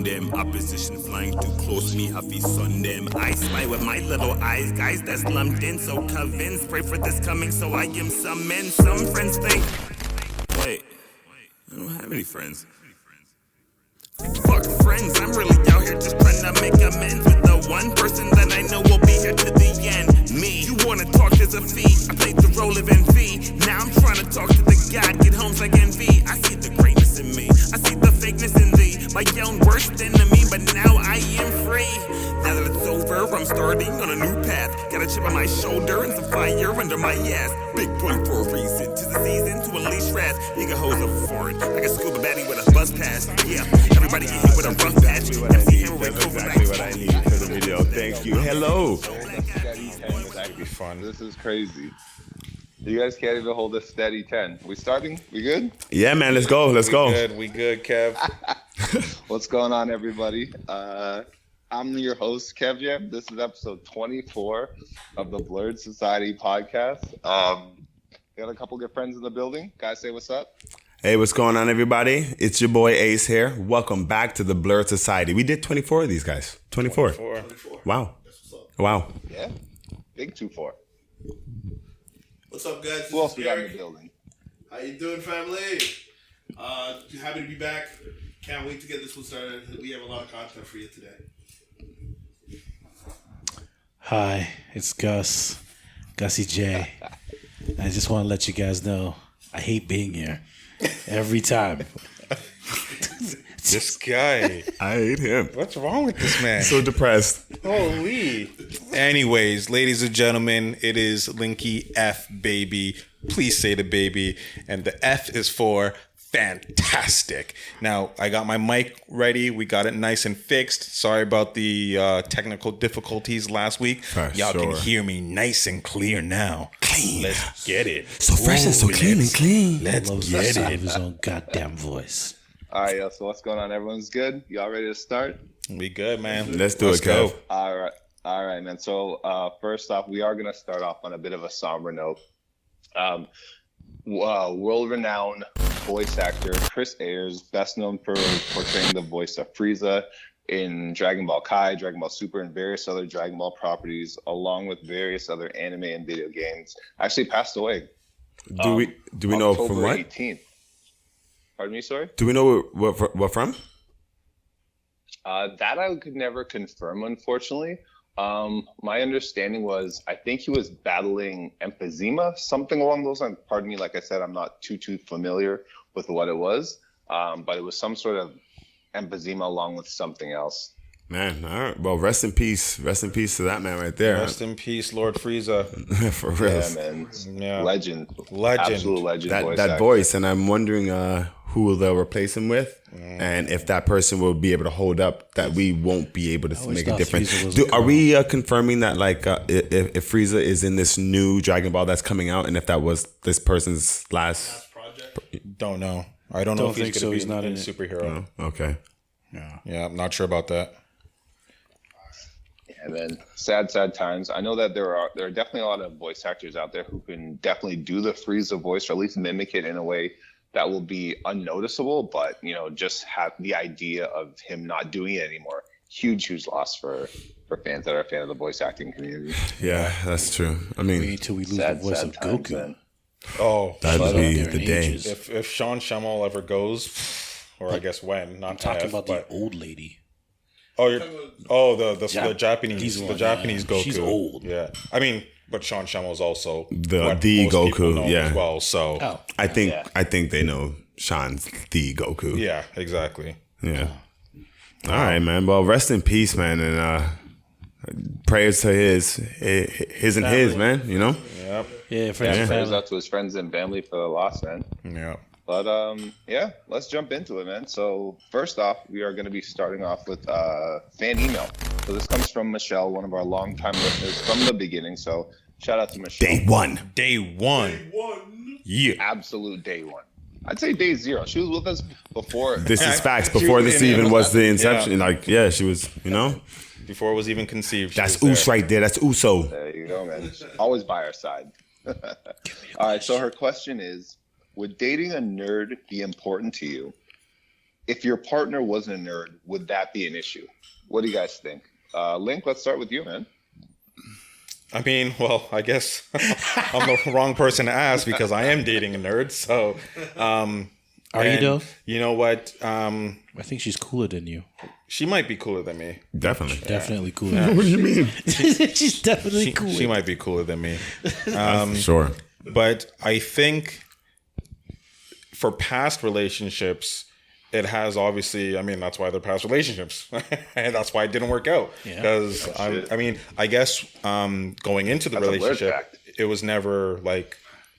them. Opposition flying too close, me happy son them. I spy with my little eyes, guys that's lumped in. So convinced, pray for this coming, so I am some men. Some friends think, wait, I don't have any friends. Fuck friends, I'm really out here just trying to make amends with the one person that I know will be here to the end. Me, you wanna talk as a fee, I played the role of envy. Now I'm trying to talk to the God, get homes like envy. I see the greatness in me, I see the fakeness in thee. My own worst enemy, but now I am free. Now that it's over, I'm starting on a new path. Got a chip on my shoulder and some fire under my ass. Big point for a reason, 'tis the season to unleash wrath. You can hose up for it, like a scuba baddie with a buzz pass. Yeah, everybody get hit with a rough patch. That's exactly what I need for the video. Thank you. Hello. That'd be fun. This is crazy. You guys can't even hold a steady 10. We starting? We good? Yeah, man. Let's go. Let's go. We good, Kev. What's going on, everybody? I'm your host, Kev Jam. This is episode 24 of the Blerd Society podcast. Got a couple good friends in the building. Guys, say what's up. Hey, what's going on, everybody? It's your boy Ace here. Welcome back to the Blerd Society. We did 24 of these guys. 24. Wow. Wow. Yeah. Big 2-4. What's up, guys? Who else we got in the building? How you doing, family? Happy to be back. Can't wait to get this one started. We have a lot of content for you today. Hi, it's Gussie J. I just want to let you guys know I hate being here every time. This guy. I hate him. What's wrong with this man? So depressed. Holy. Anyways, ladies and gentlemen, it is Linky F, baby. Please say the baby. And the F is for fantastic. Now, I got my mic ready. We got it nice and fixed. Sorry about the technical difficulties last week. Y'all can hear me nice and clear now. Clean. Let's get it. So fresh and so clean and clean. Let's get it. His own goddamn voice. All right, yo, so what's going on? Everyone's good? Y'all ready to start? We good, man. Let's do it, Kev. All right, man. So first off, we are going to start off on a bit of a somber note. World-renowned voice actor Chris Ayers, best known for portraying the voice of Frieza in Dragon Ball Kai, Dragon Ball Super, and various other Dragon Ball properties, along with various other anime and video games, actually passed away. Do we know October from what? 18th. Pardon me, sorry? Do we know what from? That I could never confirm, unfortunately. My understanding was, I think he was battling emphysema, something along those lines. Pardon me, like I said, I'm not too familiar with what it was, but it was some sort of emphysema along with something else. Man, all right. Well, rest in peace. Rest in peace to that man right there. Rest in peace, Lord Frieza. For real. Yeah, man. Yeah. Legend. Absolute legend. That voice, and I'm wondering who they'll replace him with, and if that person will be able to hold up, that we won't be able to make a difference. Are we confirming that, like, if Frieza is in this new Dragon Ball that's coming out, and if that was this person's last project? Don't know. I don't know if he's going to be not a in superhero. No? Okay. Yeah, I'm not sure about that. And then sad times. I know that there are definitely a lot of voice actors out there who can definitely do the Frieza voice, or at least mimic it in a way that will be unnoticeable, but just have the idea of him not doing it anymore. Huge loss for fans that are a fan of the voice acting community. Yeah, that's true. I mean, until we lose the voice of Goku. Man. Oh, that would be the day. If Sean Schemmel ever goes, or I guess when, not talking about the old lady. The Japanese Goku. She's old. Yeah, I mean, but Sean Schemmel is also the Goku. Yeah, as well. So I think they know Sean's the Goku. Yeah, exactly. Yeah. All right, man. Well, rest in peace, man, and prayers to his and his, man. Yep. Yeah, prayers out to his friends and family for the loss, man. Yeah. But let's jump into it, man. So first off, we are going to be starting off with fan email. So this comes from Michelle, one of our longtime listeners from the beginning. So shout out to Michelle. Day one. Yeah. Absolute day one. I'd say day zero. She was with us before. This is facts. Before this even was the inception. Yeah. She was, Before it was even conceived. That's Us right there. That's Uso. There you go, man. Always by our side. All right, so her question is, would dating a nerd be important to you? if your partner wasn't a nerd, would that be an issue? What do you guys think? Link, let's start with you, man. I mean, well, I guess I'm the wrong person to ask because I am dating a nerd. So, Are you though? You know what? I think she's cooler than you. She might be cooler than me. Definitely. Definitely cooler. What do you mean? She's definitely cooler. She might be cooler than me. Sure. But I think for past relationships, it has obviously, I mean, that's why they're past relationships. And that's why it didn't work out. Because, I mean, I guess going into the relationship, it was never like,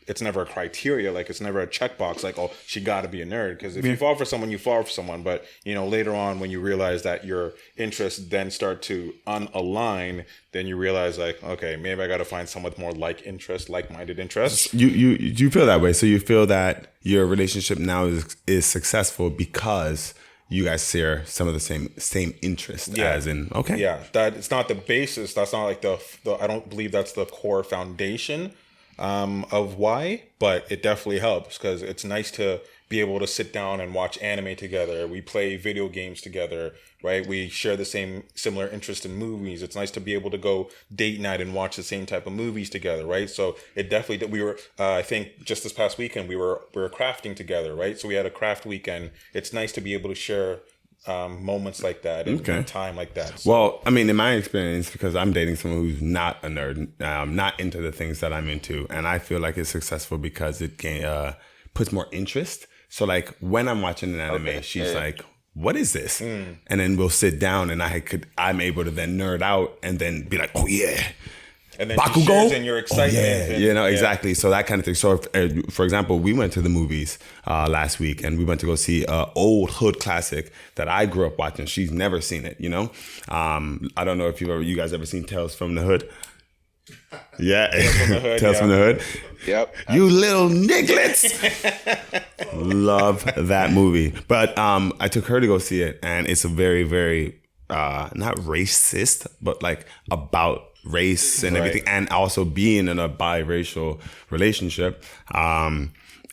it's never a criteria. Like, it's never a checkbox. Like, oh, she got to be a nerd. Because if you fall for someone, you fall for someone. But, you know, later on when you realize that your interests then start to unalign, then you realize, like, okay, maybe I got to find someone with more like-minded interests. You feel that way. So you feel that your relationship now is successful because you guys share some of the same interests, as in, okay. Yeah, that it's not the basis. That's not like the I don't believe that's the core foundation of why, but it definitely helps because it's nice to be able to sit down and watch anime together. We play video games together, right? We share the similar interest in movies. It's nice to be able to go date night and watch the same type of movies together, right? So it definitely, we were, I think just this past weekend, we were crafting together, right? So we had a craft weekend. It's nice to be able to share moments like that and time like that. So. Well, I mean, in my experience, because I'm dating someone who's not a nerd, not into the things that I'm into, and I feel like it's successable because it can puts more interest. So like when I'm watching an anime, she's like, what is this? And then we'll sit down and I'm able to then nerd out and then be like, oh yeah. And then Bakugo? and your excitement. Exactly. So that kind of thing. So if, for example, we went to the movies last week and we went to go see an old hood classic that I grew up watching. She's never seen it, you know? I don't know if you guys ever seen Tales from the Hood. Yeah. Tales from the Hood. Yep. You little nigglets. Love that movie. But I took her to go see it, and it's a very, very not racist, but like about race and everything, and also being in a biracial relationship.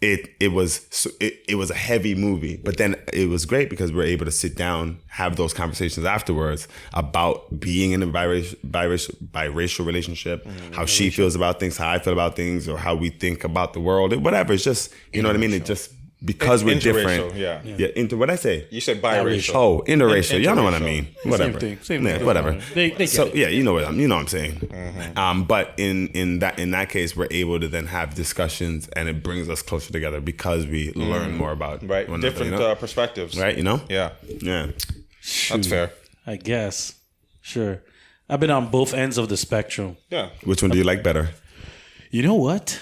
It was a heavy movie, but then it was great because we were able to sit down, have those conversations afterwards about being in a biracial relationship, how she feels about things, how I feel about things, or how we think about the world, whatever. It's just, you know what I mean? It just, because we're different. Yeah. What'd I say? You said biracial. Oh, interracial. Y'all know what I mean. Whatever. Same thing. Whatever. They get so it. yeah, you know what I'm saying. Mm-hmm. But in that case, we're able to then have discussions, and it brings us closer together because we learn more about one different another, you know? perspectives. Right? You know? Yeah. That's fair. I guess. Sure. I've been on both ends of the spectrum. Yeah. Which one do you like better? You know what?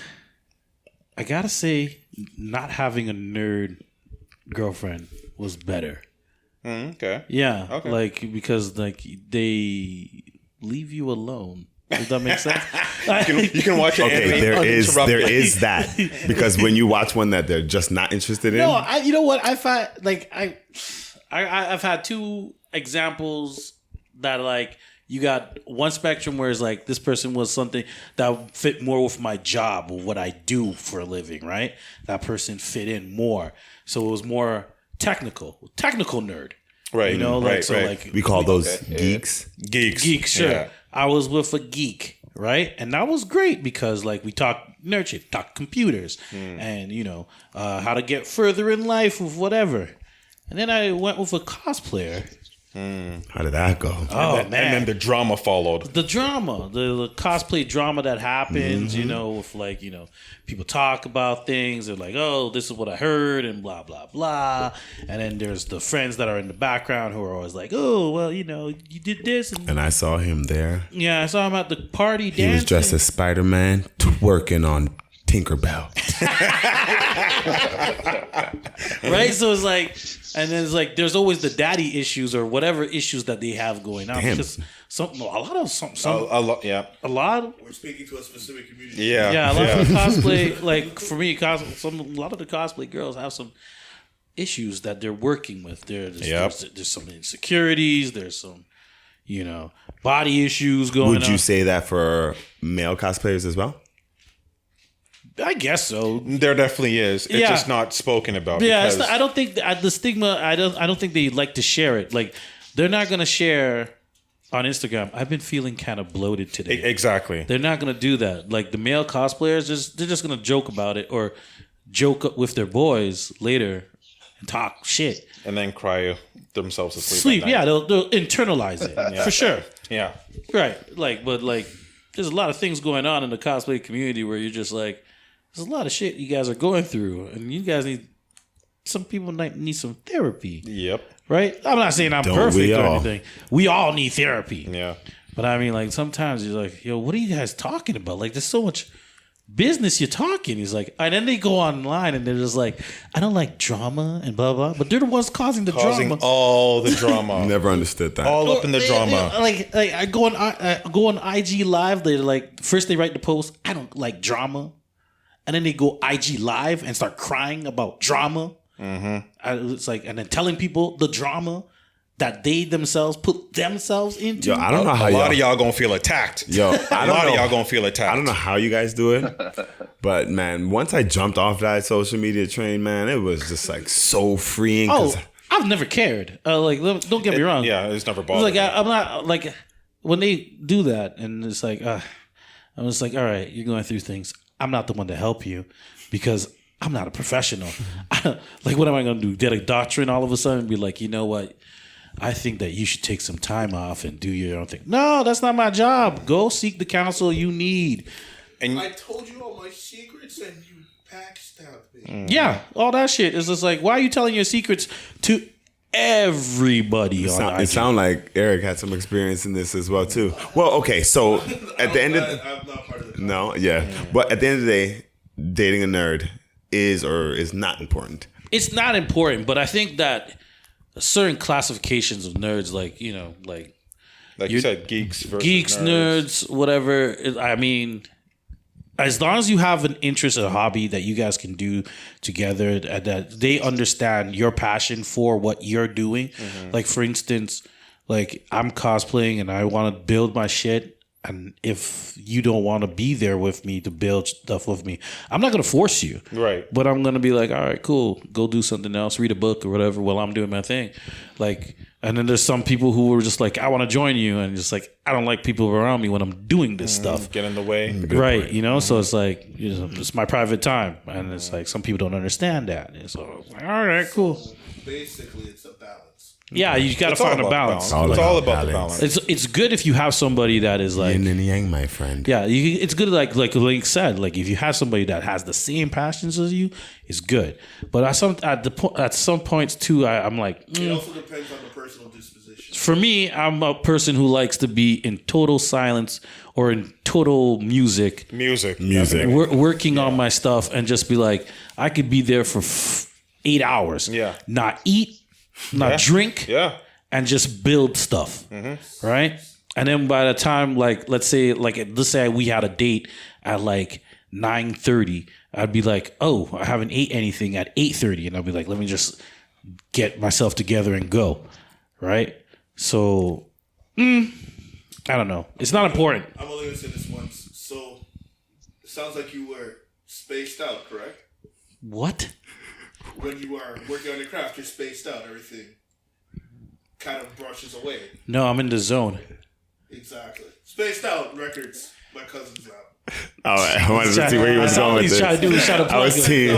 I gotta say, not having a nerd girlfriend was better. Okay. Yeah. Okay. Like, because like they leave you alone. Does that make sense? You can watch it. Okay, there is that, because when you watch one that they're just not interested in. No, you know what? I find like I've had two examples that like you got one spectrum where it's like this person was something that fit more with my job or what I do for a living, right? That person fit in more, so it was more technical nerd, Right? You know, like right, so right. like We call those geeks. Geeks. sure. Yeah. I was with a geek, right? And that was great because like we talked nurture, talked computers and, you know, how to get further in life with whatever. And then I went with a cosplayer. How did that go? Oh, And then the drama followed. The drama, the cosplay drama that happens, you know, with like, you know, people talk about things. They're like, oh, this is what I heard and blah, blah, blah. And then there's the friends that are in the background who are always like, oh, well, you know, you did this. And And I saw him there. yeah, I saw him at the party dancing. He was dressed as Spider-Man, twerking on Tinkerbell. Right? So it's like, and then it's like, there's always the daddy issues or whatever issues that they have going on. Damn. Because a lot Yeah. We're speaking to a specific community. Yeah, a lot of the cosplay, like for me, a lot of the cosplay girls have some issues that they're working with. There's some insecurities. There's some, you know, body issues going on. Would you say that for male cosplayers as well? I guess so. There definitely is. It's just not spoken about. Yeah, because I don't think the stigma. I don't think they like to share it. Like they're not gonna share on Instagram. I've been feeling kind of bloated today. Exactly. They're not gonna do that. Like the male cosplayers, they're just gonna joke about it or joke with their boys later and talk shit. And then cry themselves to sleep. Sleep, at night. yeah, they'll internalize it for sure. Yeah. Right, but there's a lot of things going on in the cosplay community where you're just like, there's a lot of shit you guys are going through, and you guys some people might need some therapy. Yep. Right? I'm not saying I'm perfect or anything. We all need therapy. Yeah. But I mean, like, sometimes you're like, yo, what are you guys talking about? Like, there's so much business you're talking. He's like, and then they go online and they're just like, I don't like drama and blah, blah. But they're the ones causing the drama. All the drama. Never understood that. All up in the drama. Like I go on IG Live. They're like, first they write the post, I don't like drama. And then they go IG Live and start crying about drama. It's like, and then telling people the drama that they themselves put themselves into. Yo, I don't know how a lot of y'all gonna feel attacked. Yo, a lot of y'all gonna feel attacked. I don't know how you guys do it, but man, once I jumped off that social media train, man, it was just like so freeing. Oh, I've never cared. Don't get me wrong. Yeah, it's never It's bothered like me. I'm not like when they do that, and it's like I'm just like, all right, you're going through things. I'm not the one to help you because I'm not a professional. Like, what am I going to do? Get a doctrine all of a sudden and be like, you know what? I think that you should take some time off and do your own thing. No, that's not my job. Go seek the counsel you need. And I told you all my secrets and you backstabbed me. Yeah, all that shit is just like, why are you telling your secrets to everybody on It IG? sound like Eric had some experience in this as well too. Well, okay, so at the end of I'm not part of the no, yeah, but at the end of the day, dating a nerd is or is not important. It's not important, but I think that certain classifications of nerds, like you said, geeks versus geeks, nerds, whatever. I mean, as long as you have an interest or a hobby that you guys can do together, that they understand your passion for what you're doing. Like, for instance, like I'm cosplaying and I want to build my shit. And if you don't want to be there with me to build stuff with me, I'm not going to force you. Right. But I'm going to be like, all right, cool. Go do something else, read a book or whatever while I'm doing my thing. Like, and then there's some people who were just like, I want to join you. And just like, I don't like people around me when I'm doing this stuff. Get in the way. Right. You know, so it's like, it's my private time. And it's like, some people don't understand that. And so it's like, all right, cool. Basically, it's a balance. Yeah, you got to find a balance. It's all about the balance. It's good if you have somebody that is like, Yin and yang, my friend. yeah, it's good. Like Link said, like if you have somebody that has the same passions as you, it's good. But at some points too, I'm like, It also depends on the personal disposition. for me, I'm a person who likes to be in total silence or in total music, working on my stuff, and just be like, I could be there for 8 hours, not eat, not drink, and just build stuff, right? And then by the time, let's say we had a date at like 9:30, I'd be like, oh, I haven't ate anything at 8:30, and I'll be like, let me just get myself together and go, right? So, I don't know. It's not important. I'm only going to say this once. So, it sounds like you were spaced out, correct? What? When you are working on your craft, you're spaced out. Everything kind of brushes away. No, I'm in the zone. Exactly. Spaced Out Records. My cousin's out. All right, I wanted to see where he was going with He's this. trying to do. He's trying to plug I was it. seeing.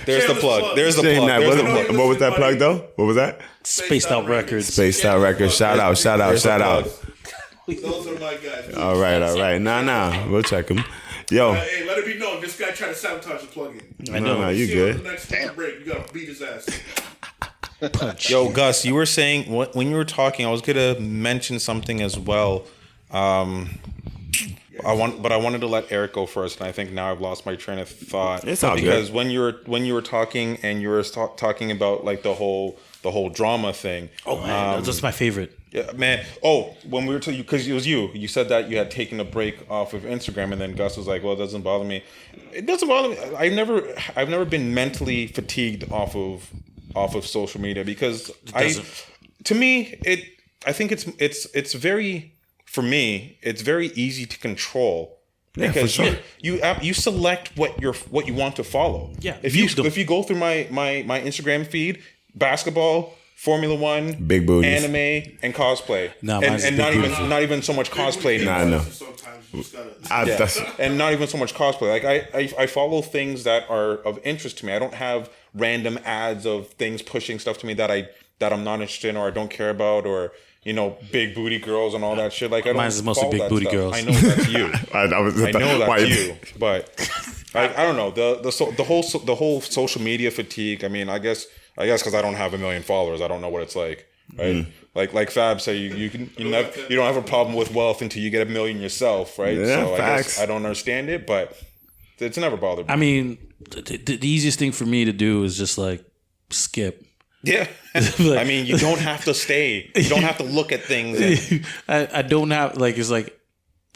There's the plug. There's the plug. What was that plug though? What was that? Spaced Out Records. Spaced Out Records. Shout out. Those are my guys. All right. Nah. We'll check them. Yo. Hey, let it be known. This guy tried to sabotage the plug-in. I know. No, you See good. on the next break, you gotta beat his ass. Yo, Gus, you were saying when you were talking, I was gonna mention something as well. I wanted to let Eric go first, and I think now I've lost my train of thought. It's all because good. when you were talking and you were talking about like the whole drama thing. Oh man, that's my favorite. Yeah, man. Oh, when we were telling you, because it was you said that you had taken a break off of Instagram, and then Gus was like, "Well, it doesn't bother me. It doesn't bother me. I've never been mentally fatigued off of social media because I think it's very, for me, it's very easy to control Yeah, because for sure. you select what you want to follow. Yeah, if mute them. you go through my Instagram feed, basketball, Formula One, Big booties. anime, and cosplay, Nah, and mine's and big not even so much cosplay Nah, anymore. I know. Sometimes you just gotta. That's, And not even so much cosplay. Like I follow things that are of interest to me. I don't have random ads of things pushing stuff to me that I'm not interested in or I don't care about, or big booty girls and all that shit. Like I don't. Mine's mostly follow big that booty stuff. girls. I know that's you. I know why- that's you, but I don't know the whole social media fatigue. I mean, I guess because I don't have a million followers, I don't know what it's like, right? Like Fab said, you don't have a problem with wealth until you get a million yourself, right? Yeah, so facts. I guess I don't understand it, but it's never bothered me. I mean, the easiest thing for me to do is just like skip. Yeah, I mean, you don't have to stay. You don't have to look at things I don't have like it's like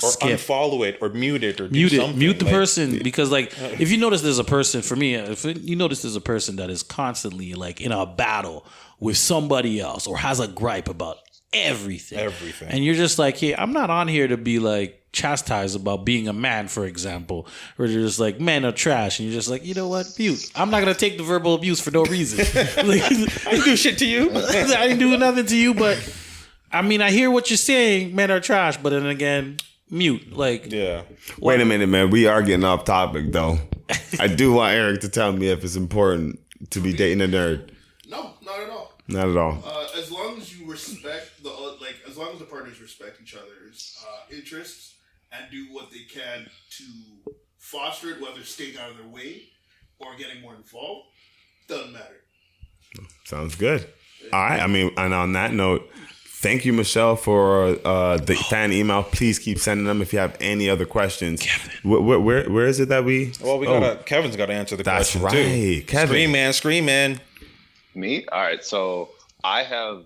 or skip. unfollow it or mute it or do Mute it. something. Mute the Like, person because like if you notice there's a person for me if you notice there's a person that is constantly like in a battle with somebody else or has a gripe about everything and you're just like, hey, I'm not on here to be like chastised about being a man, for example, or you're just like, men are trash, and you're just like, you know what, mute. I'm not gonna take the verbal abuse for no reason. Like, I didn't do shit to you. I didn't do nothing to you, but I mean, I hear what you're saying, men are trash, but then again, mute. Like, yeah. Wait a minute, man. We are getting off topic, though. I do want Eric to tell me if it's important to be dating a nerd. No, not at all. Not at all. As long as you respect as long as the partners respect each other's interests and do what they can to foster it, whether staying out of their way or getting more involved, doesn't matter. Sounds good. All right. I mean, and on that note, thank you, Michelle, for the fan email. Please keep sending them if you have any other questions. Kevin. Where is it that we? Well, Kevin's got to answer the That's question right. too. Kevin. Scream man. Me? All right. So I have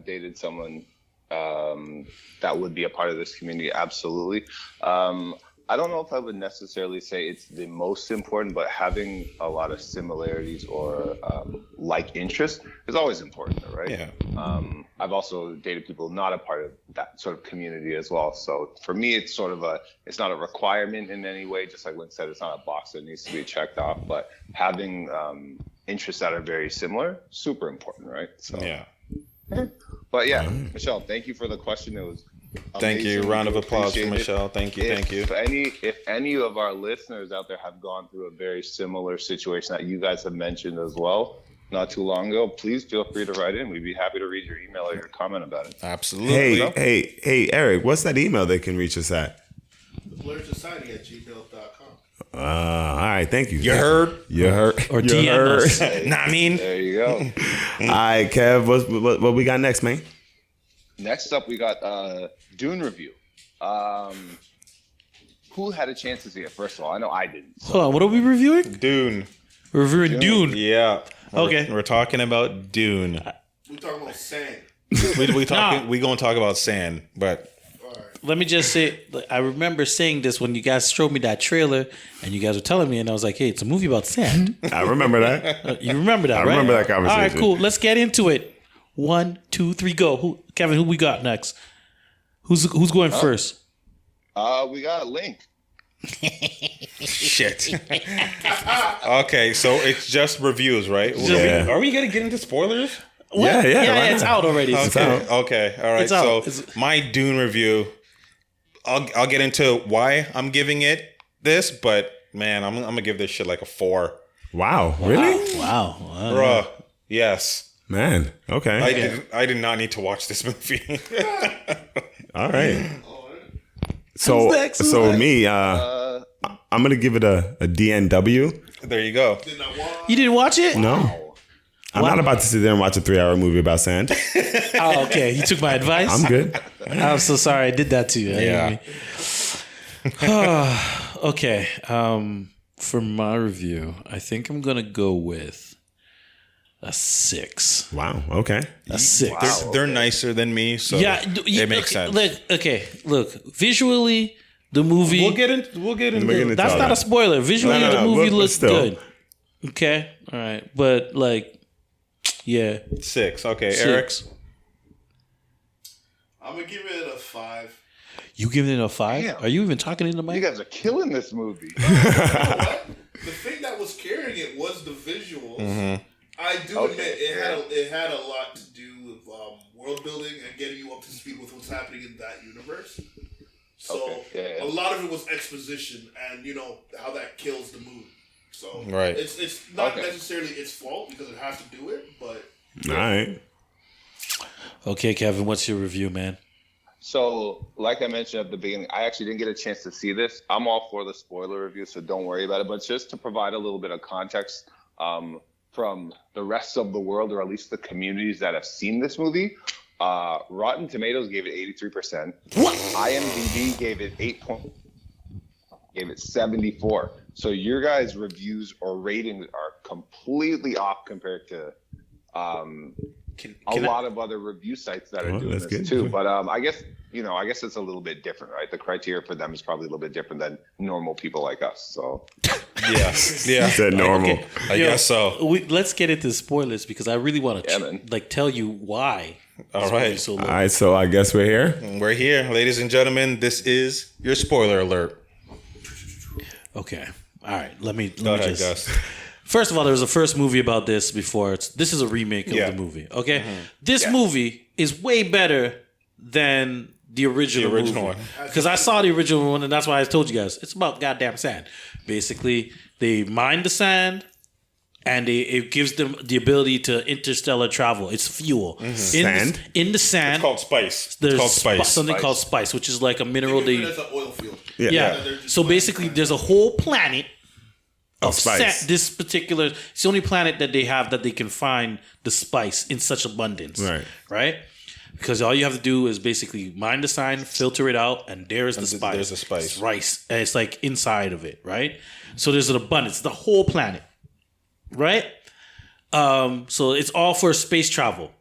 dated someone that would be a part of this community. Absolutely. I don't know if I would necessarily say it's the most important, but having a lot of similarities or like interests is always important, right? Yeah. I've also dated people not a part of that sort of community as well. So for me, it's sort of it's not a requirement in any way. Just like Lynn said, it's not a box that needs to be checked off, but having interests that are very similar, super important, right? So Yeah. But yeah, Michelle, thank you for the question. It was Thank you. amazing. Round of applause for Appreciate it. Michelle. Thank you. Thank you. If any of our listeners out there have gone through a very similar situation that you guys have mentioned as well, not too long ago, please feel free to write in. We'd be happy to read your email or your comment about it. Absolutely. Hey, Eric, what's that email they can reach us at? BlerdSociety@gmail.com. All right, thank you. You heard? or You DM heard. us. Nah, I mean. There you go. All right, Kev, what we got next, man? Next up, we got Dune review. Who had a chance to see it? First of all, I know I didn't. Hold on, what are we reviewing? Dune. We're reviewing Dune. Yeah. Okay. We're talking about Dune. We're talking about sand. We gonna talk about sand, but Let me just say, I remember saying this when you guys showed me that trailer, and you guys were telling me, and I was like, "Hey, it's a movie about sand." I remember that. You remember that, I right? remember that conversation. All right, cool. Let's get into it. 1, 2, 3, go. Kevin, who we got next? Who's going first? We got Link. shit. Okay, so it's just reviews, right? Yeah. Are we gonna get into spoilers? Yeah, Yeah, right it's now. out already. Okay, okay, all right. It's out. So my Dune review, I'll get into why I'm giving it this, but man, I'm gonna give this shit like a 4. Wow, really? Wow. Bruh, yes. Man, okay. I did not need to watch this movie. All right. So me, I'm gonna give it a DNW. There you go. You didn't watch it? No. I'm not about to sit there and watch a 3-hour movie about sand. Oh, okay. You took my advice? I'm good. I'm so sorry I did that to you. Yeah. Okay. For my review, I think I'm going to go with a 6. Wow. Okay. A 6. They're nicer than me, so it makes sense. Look, visually, the movie. We'll get into That's all not that. a spoiler. Visually, No, the movie but looks still. good. Okay. All right. But, yeah. 6. Okay, 6. Eric. I'm I'm gonna give it a 5. You giving it a 5? Damn. Are you even talking into the mic? You guys are killing this movie. You know what? The thing that was carrying it was the visuals. Mm-hmm. I do admit it had a lot to do with world building and getting you up to speed with what's happening in that universe. So a lot of it was exposition and how that kills the mood. So Right. it's not necessarily its fault because it has to do it, but All right. Okay, Kevin, what's your review, man? So, like I mentioned at the beginning, I actually didn't get a chance to see this. I'm all for the spoiler review, so don't worry about it. But just to provide a little bit of context from the rest of the world, or at least the communities that have seen this movie, Rotten Tomatoes gave it 83%. What? IMDb gave it 74. So your guys' reviews or ratings are completely off compared to a lot of other review sites that are doing this too. But I guess it's a little bit different, right? The criteria for them is probably a little bit different than normal people like us. So Yeah. You said normal. Okay. I guess so. Let's get into spoilers because I really want to tell you why. All right. So All right, so I guess we're here. We're here, ladies and gentlemen. This is your spoiler alert. Okay. All right. Let me Go ahead, just. Gus. First of all, there was a first movie about this before. This is a remake of the movie. Okay. Mm-hmm. This movie is way better than the original one. Because I saw the original one, and that's why I told you guys it's about goddamn sand. Basically, they mine the sand, and it gives them the ability to interstellar travel. It's fuel. Sand? In the sand. It's called spice. There's It's called spice. something called spice, which is like a mineral. think of it as an oil field. Yeah. So basically, there's a whole planet of spice. sand. This particular, it's the only planet that they have that they can find the spice in such abundance. Right. Right? Because all you have to do is basically mine the sand, filter it out, and there's the spice. there's the spice. It's rice. And it's like inside of it, right? So there's an abundance. The whole planet. Right? So it's all for space travel.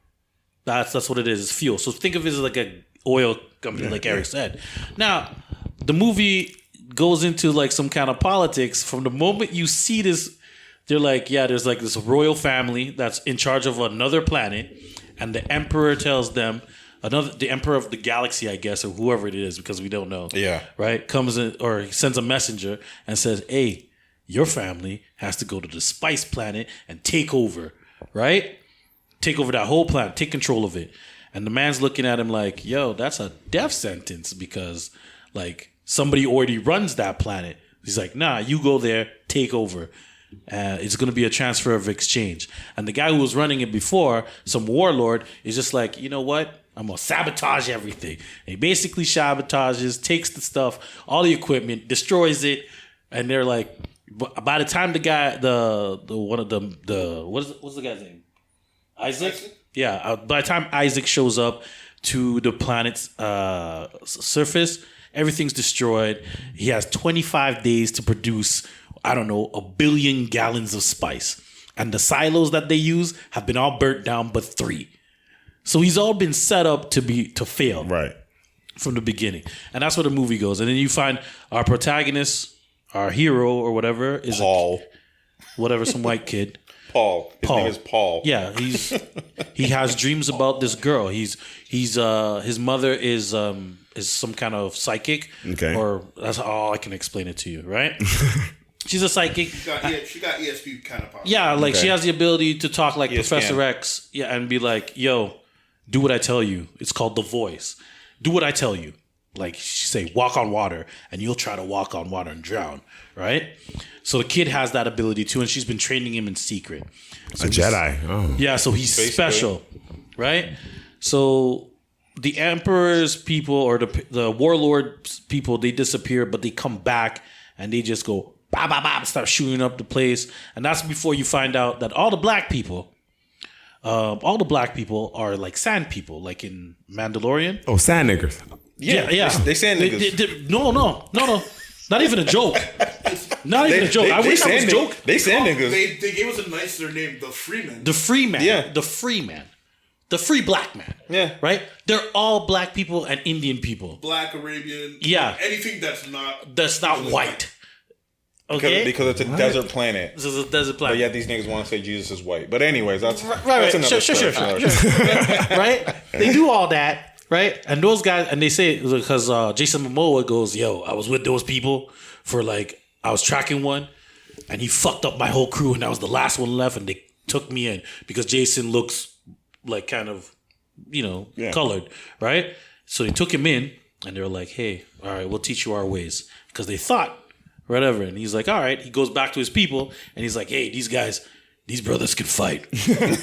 That's what it is. It's fuel. So think of it as like an oil company, like Eric said. Now, the movie goes into like some kind of politics. From the moment you see this, they're like, yeah, there's like this royal family that's in charge of another planet, and the emperor tells them, the emperor of the galaxy, I guess, or whoever it is, because we don't know. Yeah. Right? Comes in, or he sends a messenger and says, hey, your family has to go to the spice planet and take over, right? Take over that whole planet, take control of it. And the man's looking at him like, yo, that's a death sentence because like somebody already runs that planet. He's like, nah, you go there, take over. It's going to be a transfer of exchange. And the guy who was running it before, some warlord, is just like, you know what? I'm going to sabotage everything. And he basically sabotages, takes the stuff, all the equipment, destroys it. And they're like, by the time the guy, what's the guy's name? Isaac? Yeah. By the time Isaac shows up to the planet's surface, everything's destroyed. He has 25 days to produce, I don't know, 1 billion gallons of spice. And the silos that they use have been all burnt down but 3. So he's all been set up to fail. Right. From the beginning. And that's where the movie goes. And then you find our protagonist, our hero or whatever, is Paul. Some white kid. Paul. His name is Paul. Yeah, he has dreams about this girl. His mother is some kind of psychic. Okay. Or that's all I can explain it to you, right? She's a psychic. She got ESP kind of power. Yeah, like she has the ability to talk like ESPN. Professor X, yeah, and be like, yo, do what I tell you. It's called The Voice. Do what I tell you. Like she say, walk on water, and you'll try to walk on water and drown, right? So the kid has that ability too, and she's been training him in secret. So A Jedi. Oh. Yeah, so he's special, right? So the Emperor's people or the Warlord's people, they disappear, but they come back and they just go, bah, bah, bah, start shooting up the place. And that's before you find out that all the black people are like sand people, like in Mandalorian. Oh, sand niggers. Yeah. They sand niggas. No. Not even a joke. Not even a joke. I wish I was a joke. They sand niggas. They gave us a nicer name, the Freeman. The free man. Yeah. The free man. The free black man. Yeah. Right? They're all black people and Indian people. Black, Arabian. Yeah. Anything that's not white. Okay? Because it's a desert planet. This is a desert But planet. yet these niggas want to say Jesus is white. But anyways, that's Right. that's another Sure. story. Right? They do all that. right? And those guys, and they say because Jason Momoa goes, "Yo, I was with those people for like I was tracking one, and he fucked up my whole crew, and I was the last one left, and they took me in because Jason looks like kind of, colored, right? So they took him in, and they were like, "Hey, all right, we'll teach you our ways," because they thought whatever, and he's like, "All right." He goes back to his people, and he's like, "Hey, these brothers can fight.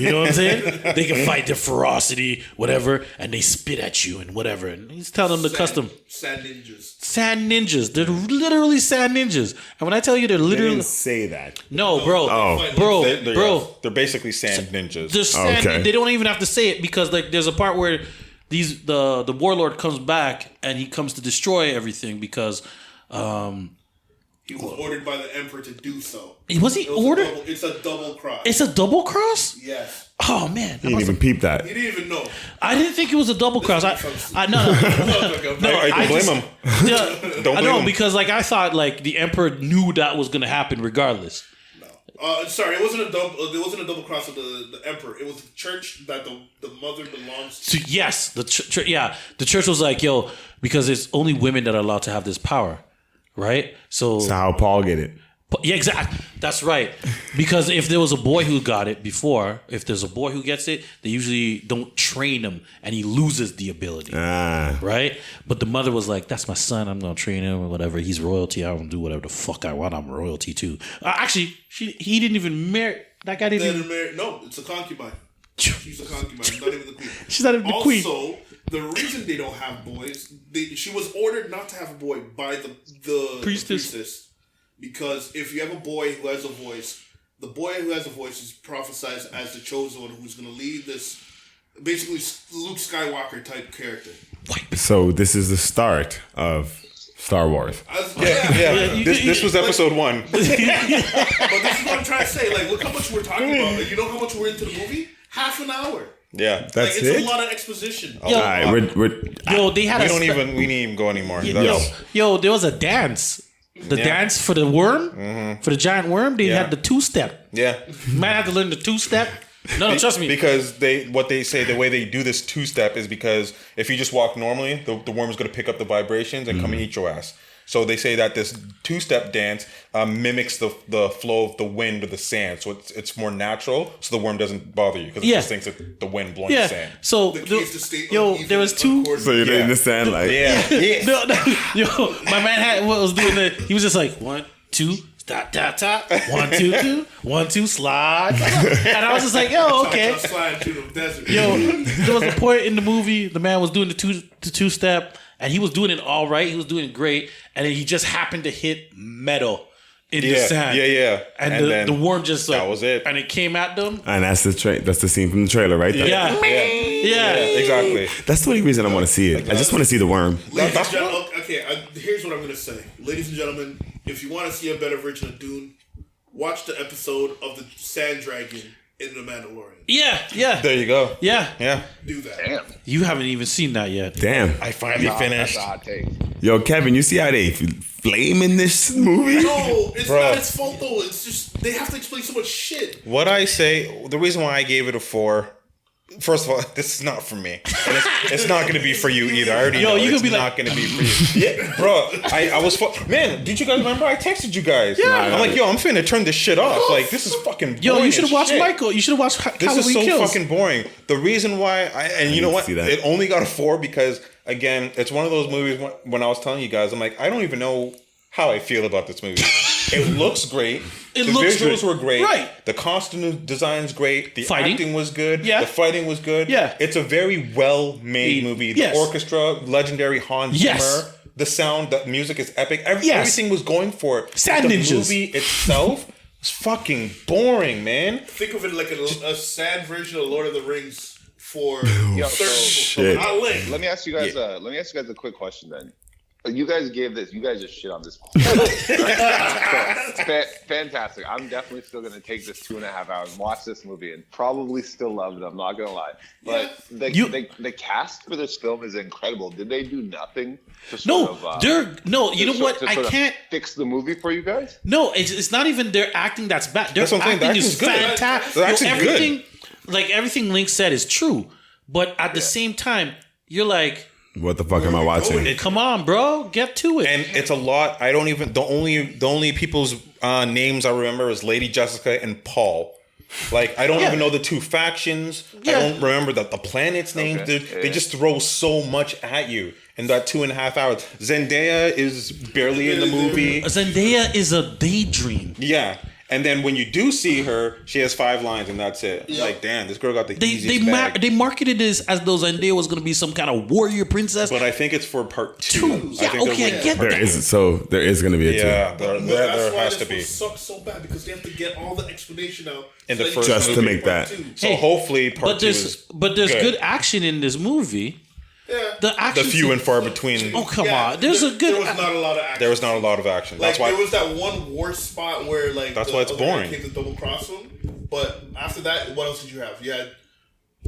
You know what I'm saying? They can fight their ferocity, whatever, and they spit at you and whatever." And he's telling them the custom. Sand ninjas. Sand ninjas. They're literally sand ninjas. And when I tell you they're They literally... didn't say that. No, bro. Oh. Bro. They're basically sand ninjas. They're sand, Okay. They don't even have to say it because like there's a part where the warlord comes back and he comes to destroy everything because... He was ordered by the emperor to do so. Was he ordered? It's a double cross. It's a double cross? Yes. Oh man, He didn't even peep that. He didn't even know. I didn't think it was a double cross. I no. I blame him. Yeah, Don't I blame know him. because like I thought like the emperor knew that was going to happen regardless. Sorry, it wasn't a double. It wasn't a double cross of the emperor. It was the church that the mother belongs to. So yes, the church was like, yo, because it's only women that are allowed to have this power, right? So That's how Paul get it. yeah, exactly. That's right. Because if there was a boy who got it before, if there's a boy who gets it, they usually don't train him and he loses the ability. Right? But the mother was like, that's my son. I'm going to train him or whatever. He's royalty. I'm going to do whatever the fuck I want. I'm royalty too. Actually, he didn't even marry. That guy didn't even marry. No, it's a concubine. She's a concubine. Not even the queen. She's not even the queen. Also, the reason they don't have boys, she was ordered not to have a boy by the priestess. Because if you have a boy who has a voice, the boy who has a voice is prophesied as the chosen one who's going to lead this, basically Luke Skywalker type character. So this is the start of Star Wars. Yeah. This was episode 1. But this is what I'm trying to say. Like, look how much we're talking about. Like, you know how much we're into the movie? Half an hour. Yeah, That's It's it. a lot of exposition. All right, Yo, they had we didn't even go anymore. Yo, there was a dance. The dance for the worm, for the giant worm, they had the 2-step. Yeah. Man had to learn the 2-step. No, trust me. Because what they say, the way they do this 2-step is because if you just walk normally, the worm is going to pick up the vibrations and come and eat your ass. So they say that this 2-step dance mimics the flow of the wind or the sand. So it's more natural, so the worm doesn't bother you because it just thinks it's the wind blowing the sand. So, there was two. So you didn't understand, like, No, yo, my man was doing the. He was just like 1, 2, tap, tap, tap. 1, 2, 2, 1, 2, slide. And I was just like, yo, okay. Slide to the desert. Yo, there was a point in the movie the man was doing the 2-step. And he was doing it all right. He was doing it great. And then he just happened to hit metal in the sand. Yeah. And the worm just like... That was it. And it came at them. and that's the scene from the trailer, right? Yeah. Exactly. That's the only reason I want to see it. I just want to see the worm. Ladies and gentlemen, here's what I'm going to say. Ladies and gentlemen, if you want to see a better version of Dune, watch the episode of the sand dragon in The Mandalorian. Yeah. There you go. Yeah. Do that. Damn. You haven't even seen that yet. Damn. I finally finished. That's a hot take. Yo, Kevin, you see how they flame in this movie? No, it's Bro. not its fault though. It's just they have to explain so much shit. What I say, the reason why I gave it a 4. First of all, this is not for me. And it's not going to be for you either. I already know you it's could be not going to be for you. Yeah, bro. I was... Man, did you guys remember? I texted you guys. Yeah. I'm like, yo, I'm finna turn this shit off. Like, this is fucking boring. Yo, you should have as watched shit. Michael. You should have watched This Halloween is so Kills. fucking boring. The reason why and you know what? see that. It only got a 4 because, again, it's one of those movies when I was telling you guys, I'm like, I don't even know how I feel about this movie. It looks great. The visuals were great. Right. The costume design's great. The Fighting. acting was good. Yeah. The fighting was good. Yeah. It's a very well-made movie. The Yes. orchestra, legendary Hans Yes. Zimmer. The sound, the music is epic. Everything was going for it. Sand But the ninjas. movie itself was fucking boring, man. Think of it like a sad version of Lord of the Rings for Yo, certain so- people. Not lit. Let me ask you guys. Let me ask you guys a quick question then. You guys gave this. You guys just shit on this. Fantastic. I'm definitely still going to take this 2.5 hours and watch this movie and probably still love it. I'm not going to lie. But the cast for this film is incredible. Did they do nothing to sort of... you know what? I can't... fix the movie for you guys? No, it's not even their acting that's bad. Their That's what I'm saying. acting The is acting's good. fantastic. The acting's Everything, like everything Link said is true. But at the same time, you're like, What the fuck am I watching? come on, bro, get to it. And it's a lot. I don't even. The only people's names I remember is Lady Jessica and Paul. Like, I don't even know the two factions. Yeah. I don't remember the planets' names. They just throw so much at you in that 2.5 hours. Zendaya is barely in the movie. Zendaya is a daydream. Yeah. And then when you do see her, she has 5 lines and that's it. Yeah. Like, damn, this girl got the easiest bag. They marketed this as though Zendaya was going to be some kind of warrior princess. But I think it's for part 2. Yeah, okay, I get There that. is going to be a 2. Yeah, That's there why has to this be. one sucks so bad because they have to get all the explanation out In the that you first can Just to do make part that. two. So hopefully part But 2 is there's good action in this movie. Yeah. The action. the few and far between. Oh come Yeah, on! There's a good. There was not a lot of action. There was not a lot of action. Like That's why. there was that one war spot where like That's the why it's other guy boring. came to double cross him. But after that, what else did you have? You had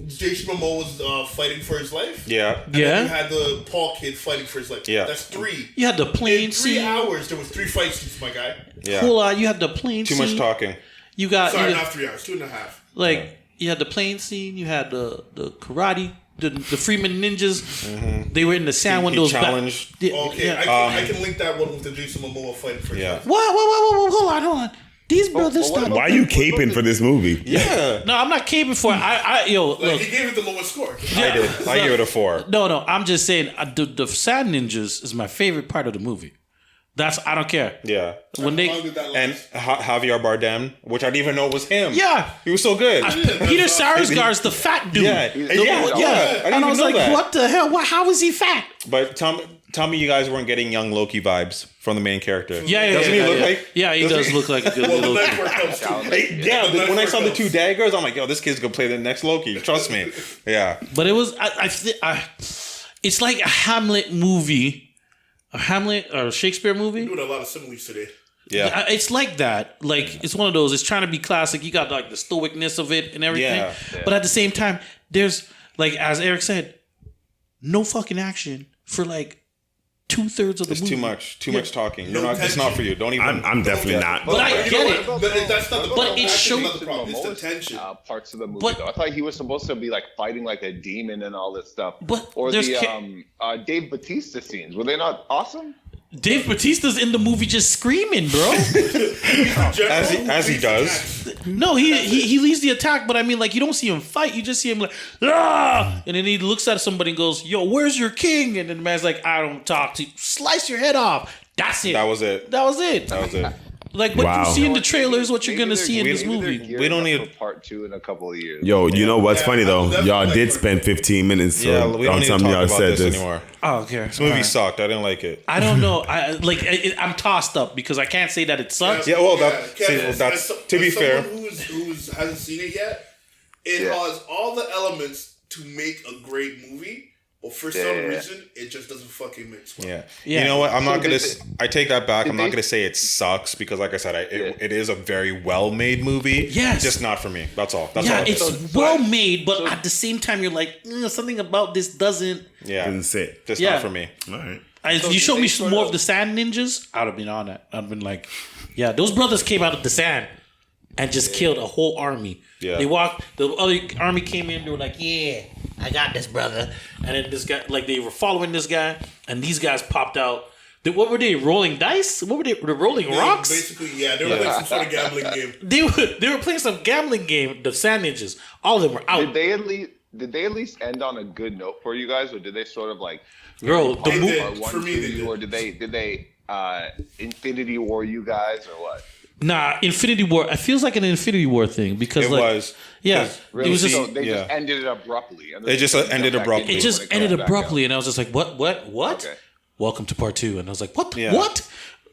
Jason Momoa was fighting for his life. Yeah. And then Yeah. you had the Paul kid fighting for his life. Yeah. That's 3. You had the plane In 3 scene. hours, there was 3 fight scenes, my guy. Yeah. Hold on, you had the plane Too scene. much talking. You got Sorry, you not 3 hours, 2.5. like you had the plane scene. You had the karate. The Freeman ninjas. They were in the sand when He those challenged. Okay, Yeah. I can link that one with the Jason Momoa fighting for his Yeah. life. What? Hold on. These brothers what stop. about- Why are you caping for this movie? Yeah. No, I'm not caping for it. Like, Look. he gave it the lowest score. I did. I give it a 4. No. I'm just saying the sand ninjas is my favorite part of the movie. I don't care. Yeah. When How long did that And last? Javier Bardem, which I didn't even know was him. Yeah. He was so good. Peter Sarsgaard's the fat dude. Yeah. He's- Yeah. yeah. I didn't And I was even like, know that. what the hell? How is he fat? But tell me you guys weren't getting young Loki vibes from the main character. Yeah. Doesn't he look like? Yeah, he doesn't does he- look like a good Well, the little. next part comes too. Hey, yeah, when I saw the 2 daggers, I'm like, yo, this kid's gonna play the next Loki. Trust me. Yeah. But it was it's like a Hamlet movie, a Hamlet or a Shakespeare movie. Doing a lot of similes today. Yeah. It's like that. Like it's one of those. It's trying to be classic. You got like the stoicness of it and everything. Yeah. But at the same time, there's like as Eric said, no fucking action for like 2/3 of the It's movie. too much talking. No It's not for you. Don't even. I'm definitely not. But I You get know it. what? But that's not the But problem. it That's showed- not the problem. It's the tension. Parts of the movie. But- Though. I thought he was supposed to be like fighting like a demon and all this stuff. But or there's the Dave Bautista scenes, were they not awesome? Dave Bautista's in the movie just screaming, bro. As he does. No, he leads the attack, but I mean, like, you don't see him fight. You just see him like, ah! And then he looks at somebody and goes, yo, where's your king? And then the man's like, I don't talk to you. Slice your head off. That's it. That was it. That was it. That was it. Like, what Wow. you see in the trailer is what you're Maybe going to they're- see in this maybe they're movie. gearing We don't up need- for part 2 in a couple of years. Yo, you know what's Yeah, funny though? definitely Y'all like did part spend 15 minutes Yeah, we don't on need to something talk y'all about said this this. anymore. Oh, okay. This movie sucked. I didn't like it. I don't know. I'm tossed up because I can't say that it sucks. Yeah, well, Kevin, that's as to be fair. someone who's hasn't seen it yet, it has all the elements to make a great movie, but for some reason, it just doesn't fucking mix well. Yeah. Yeah. You know what? I'm not So gonna. did I take that back. I'm not they- gonna say it sucks because, like I said, it is a very well made movie. Yes. Just not for me. That's all. That's Yeah, all. it's well made, but at the same time, you're like, something about this doesn't. Yeah. Didn't sit. Just Yeah. not for me. All right. You showed they me sort more of- of the sand ninjas, I'd have been on that. I'd have been like, yeah, those brothers came out of the sand and just killed a whole army. Yeah. They walked, the other army came in, they were like, yeah, I got this, brother. And then this guy, like they were following this guy, and these guys popped out. What were they, rolling dice? What were they rolling rocks? Basically, yeah, they were playing some sort of gambling game. They were playing some gambling game, the sand ninjas. All of them were out. Did they at least end on a good note for you guys, or did they sort of like Bro, the They movie. did. part one, For me, two, they did. or did they Infinity War you guys or what? Nah, Infinity War. It feels like an Infinity War thing because It like, was. yeah, 'Cause it was just so they just yeah. ended it abruptly. And They just ended abruptly. it just ended abruptly, and I was just like, what? Okay. Welcome to part 2, and I was like, what? Yeah. What?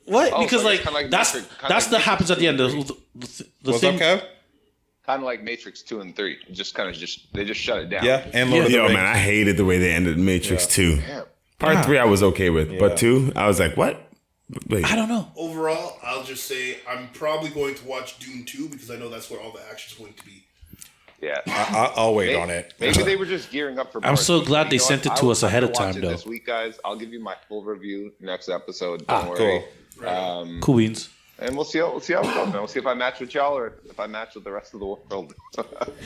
Oh, Because so like, it's kinda like that's Matrix- kinda that's like the Matrix happens at the end. 2 The What's thing. up, Kev? Kind of like Matrix 2 and 3. Just kind of they just shut it down. Yeah. And Lord of the Yo, Rings. man, I hated the way they ended Matrix 2. Damn. Part 3 I was okay with, Yeah. but 2, I was like, what? Wait. I don't know. Overall, I'll just say I'm probably going to watch Dune 2 because I know that's where all the action's going to be. Yeah. I'll wait on it. Maybe they were just gearing up for. I'm part so 2. glad they You know sent what? it to I us will ahead of watch time, it though. This week, guys, I'll give you my full review next episode. Ah, Don't worry. Cool beans. And we'll see how it goes, man. We'll see if I match with y'all or if I match with the rest of the world.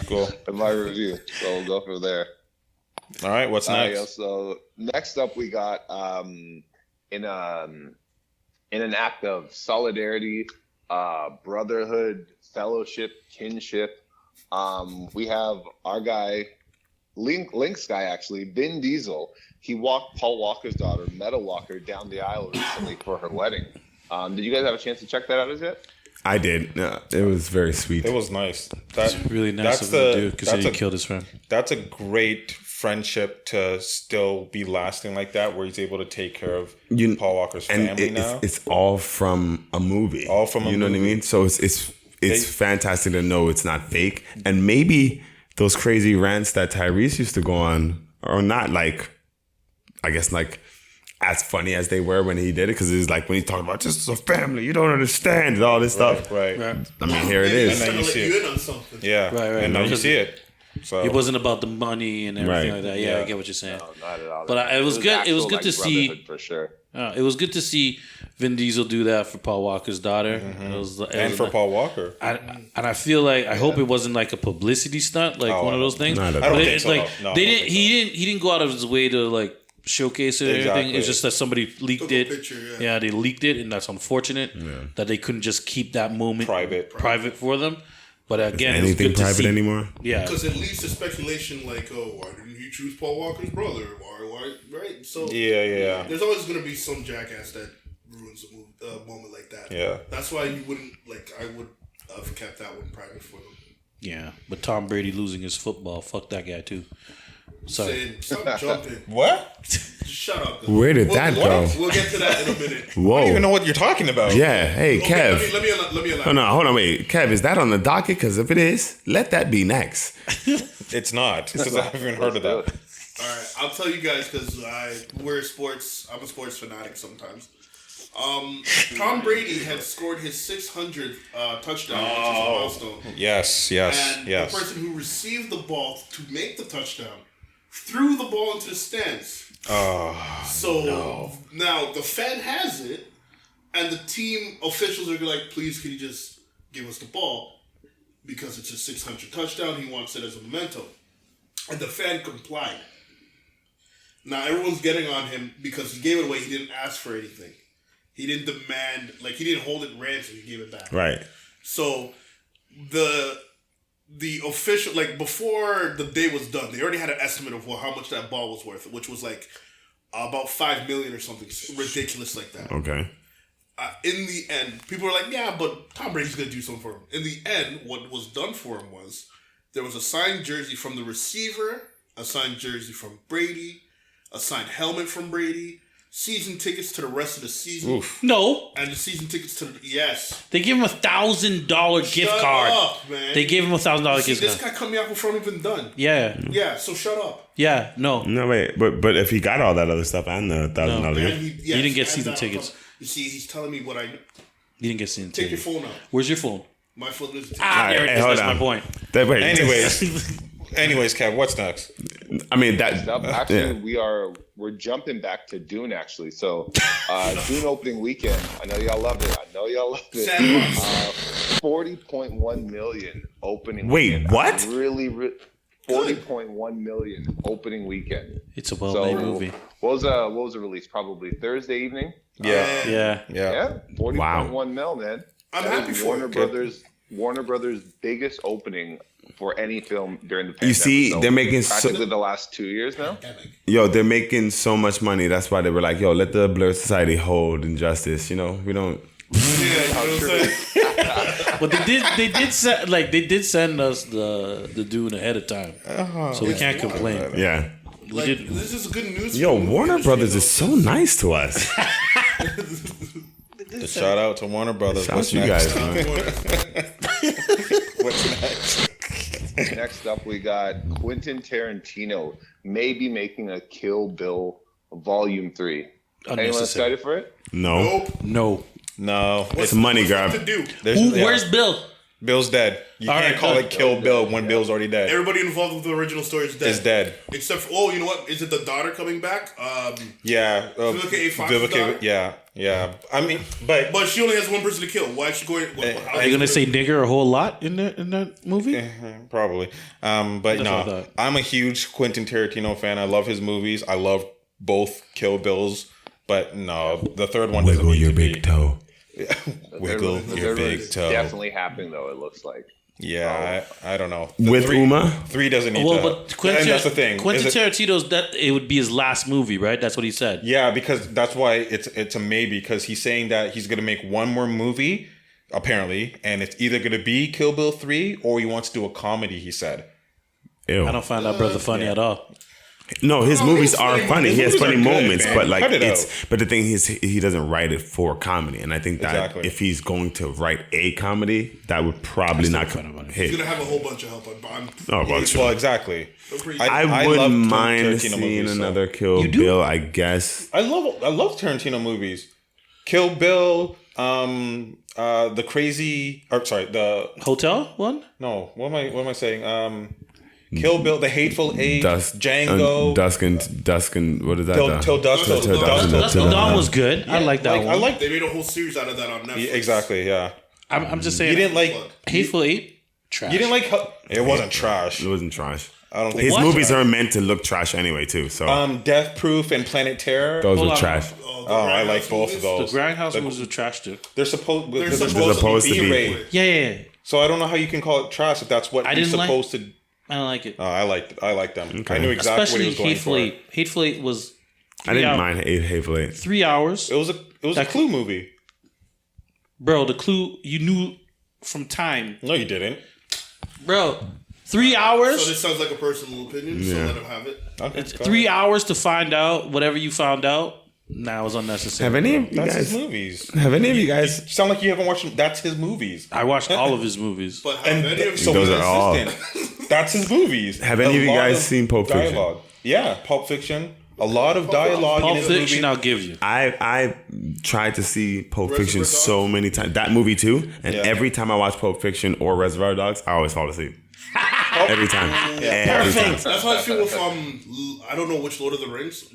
Cool. In my review. So we'll go from there. All right, what's next? So next up, we got in an act of solidarity, brotherhood, fellowship, kinship. We have our guy, Link's guy, actually, Vin Diesel. He walked Paul Walker's daughter, Meta Walker, down the aisle recently for her wedding. Did you guys have a chance to check that out as yet? I did. It was very sweet. It was nice. It's really nice of him to do because he killed his friend. That's a great friendship to still be lasting like that, where he's able to take care of Paul Walker's family now. It's all from a movie. All from a movie. You know what I mean? So it's fantastic to know it's not fake. And maybe those crazy rants that Tyrese used to go on are not like, I guess, like as funny as they were when he did it, because it's like when he talked about just a family, you don't understand and all this stuff. Right. I mean, here it is. And then you see it. on something. Yeah. Right. And now you see it. So It wasn't about the money and everything like that. Yeah, I get what you're saying. No, not at all. But it was good. It was good to see. For sure. It was good to see Vin Diesel do that for Paul Walker's daughter. It was for Paul Walker. And I feel like I hope it wasn't like a publicity stunt, like one of those things. No, I don't But think it's so, like no. they didn't. He didn't go out of his way to like showcase it or anything. Exactly. It's just that somebody leaked Took a it. picture, Yeah, they leaked it, and that's unfortunate that they couldn't just keep that moment private for them. But again, it was Anything good to private see. anymore? Yeah, Because it leads to speculation like, oh, why didn't you choose Paul Walker's brother? Why, right? So Yeah. there's always going to be some jackass that ruins a moment like that. Yeah. That's why you wouldn't, I would have kept that one private for them. yeah. But Tom Brady losing his football, fuck that guy too. Sorry. Saying, stop jumping. What? Just shut up. Where did that go? We'll get to that in a minute. Whoa. I don't even know what you're talking about. Yeah. Hey, Okay, Kev. let me Hold on, wait. Kev, is that on the docket? Because if it is, let that be next. It's not. Because I haven't even heard of that. All right, I'll tell you guys because I'm a sports fanatic sometimes. Tom Brady had scored his 600th touchdown, which is a milestone. Yes. And the person who received the ball to make the touchdown threw the ball into the stands. Now the fan has it, and the team officials are like, please, can you just give us the ball? Because it's a 600 touchdown, he wants it as a memento. And the fan complied. Now everyone's getting on him because he gave it away. He didn't ask for anything. He didn't demand, he didn't hold it ransom. He gave it back. Right. So the official, before the day was done, they already had an estimate of how much that ball was worth, which was about $5 million or something ridiculous like that. Okay. In the end, people were like, yeah, but Tom Brady's going to do something for him. In the end, what was done for him was there was a signed jersey from the receiver, a signed jersey from Brady, a signed helmet from Brady, season tickets to the rest of the season. Oof. No, And the season tickets to yes. they gave him $1,000 gift card. Up, man. They gave him $1,000 gift This card. guy coming out before I'm even done. Yeah, Yeah, so shut up. yeah, no. No, wait. But if he got all that other stuff and the $1,000 And gift, he didn't get and season that- tickets. You see, he's telling me what I know. You didn't get seen. Take your phone out. Where's your phone? My phone is. There it hey, is. hold That's my on. point. wait. Anyways, Kev, what's next? I mean, that. Actually, we're jumping back to Dune. Actually, so Dune opening weekend. I know y'all love it. 40.1 million opening. Wait, weekend. what? Really, 40.1 million opening weekend. It's a well-made So, movie. What was the release? Probably Thursday evening. Yeah. Yeah, 40.1 mil, man. I'm That happy was for it. Warner Brothers' biggest opening for any film during the pandemic. You see, So they're making practically the last 2 years now. they're making so much money. That's why they were like, yo, let the Blerd Society hold Injustice. You know, we don't. Yeah, you know what I'm saying? But they did send us the Dune ahead of time, so we can't complain. Yeah. We did. This is good news. Yo, for the movie Warner industry, Brothers though. is so nice to us. Shout out to Warner Brothers. Shout out What's to you next? guys, man. What's next? Next up, we got Quentin Tarantino may be making a Kill Bill Volume 3. Anyone Unnecessary. excited for it? No. Nope. No. No. It's a money grab. To do. Where's Bill? Bill's dead. You All can't right, call good. it Kill Bill when Bill's already dead. Everybody involved with the original story is dead. Is dead. Except for, you know what? Is it the daughter coming back? Yeah. Vivica A. Fox's daughter? Yeah. I mean, but But she only has one person to kill. Why is she going? Are you gonna say nigger a whole lot in that movie? probably. But what I no, thought. I'm a huge Quentin Tarantino fan. I love his movies. I love both Kill Bills. But no, the third one doesn't Wiggle need your to be. big toe. Wiggle The your third big one's toe. definitely happening though. It looks like. Yeah, I don't know. With Uma? 3 doesn't need Well, to. but Quentin, and that's the thing. Quentin Is it- Tarantino's that it would be his last movie, right? That's what he said. Yeah, because that's why it's a maybe, because he's saying that he's gonna make one more movie, apparently, and it's either gonna be Kill Bill 3 or he wants to do a comedy. He said. Ew. I don't find that brother funny at all. No, his movies are funny. He has funny movies are good, moments, man. but like Cut it it's. out. But the thing is, he doesn't write it for comedy, and I think that Exactly. if he's going to write a comedy, that would probably not He's hit. gonna have a whole bunch of help on Bond. Oh, well, sure. Well, exactly. I love wouldn't Tarantino mind seeing movies, so- another Kill You do? Bill. I guess. I love Tarantino movies. Kill Bill, the crazy, or sorry, the Hotel one? no, what am I saying? Kill Bill, The Hateful Eight, Dusk, Django, Dusk and what is that? Till Dusk, Till Till Dusk. Dusk. Dusk Till Dawn was good. I like that one. I like They made a whole series out of that on Netflix. exactly, yeah. I'm just saying. You didn't like Hateful Eight? Trash. you didn't like it wasn't trash. It wasn't trash. I don't think His What? movies are meant to look trash anyway, too. So Death Proof and Planet Terror. those Hold were on. trash. Oh, I like both of The those. Grindhouse movies are trash too. They're supposed to supposed to be be. B-rated. Yeah. So I don't know how you can call it trash if that's what I you're didn't like- supposed to. I don't like it. I like them. Okay. I knew exactly what Especially he was going Hateful for. Eight. Hateful Eight was I didn't hours. mind Hateful Eight. 3 hours. It was a Clue movie. Bro, the clue you knew from time. No, you didn't. Bro, 3 hours? So this sounds like a personal opinion, so Yeah. let him have it. Okay, It's go 3 ahead. hours to find out whatever you found out. Nah, it was unnecessary. Have any of you That's his guys? movies. Have any of you guys? You sound like you haven't watched them. That's his movies. I watched all of his movies. But have any of So Those was are all- Assistant. That's his movies. Have any of you A lot guys seen Pulp Fiction? dialogue. Yeah, Pulp Fiction. A lot of dialogue Pulp in his Fiction, movie. I'll give you. I tried to see Pulp Reservoir Fiction Dogs? so many times. That movie too, and Yeah. every time I watch Pulp Fiction or Reservoir Dogs, I always fall asleep. Every time. Every time. That's how I feel with I don't know which Lord of the Rings.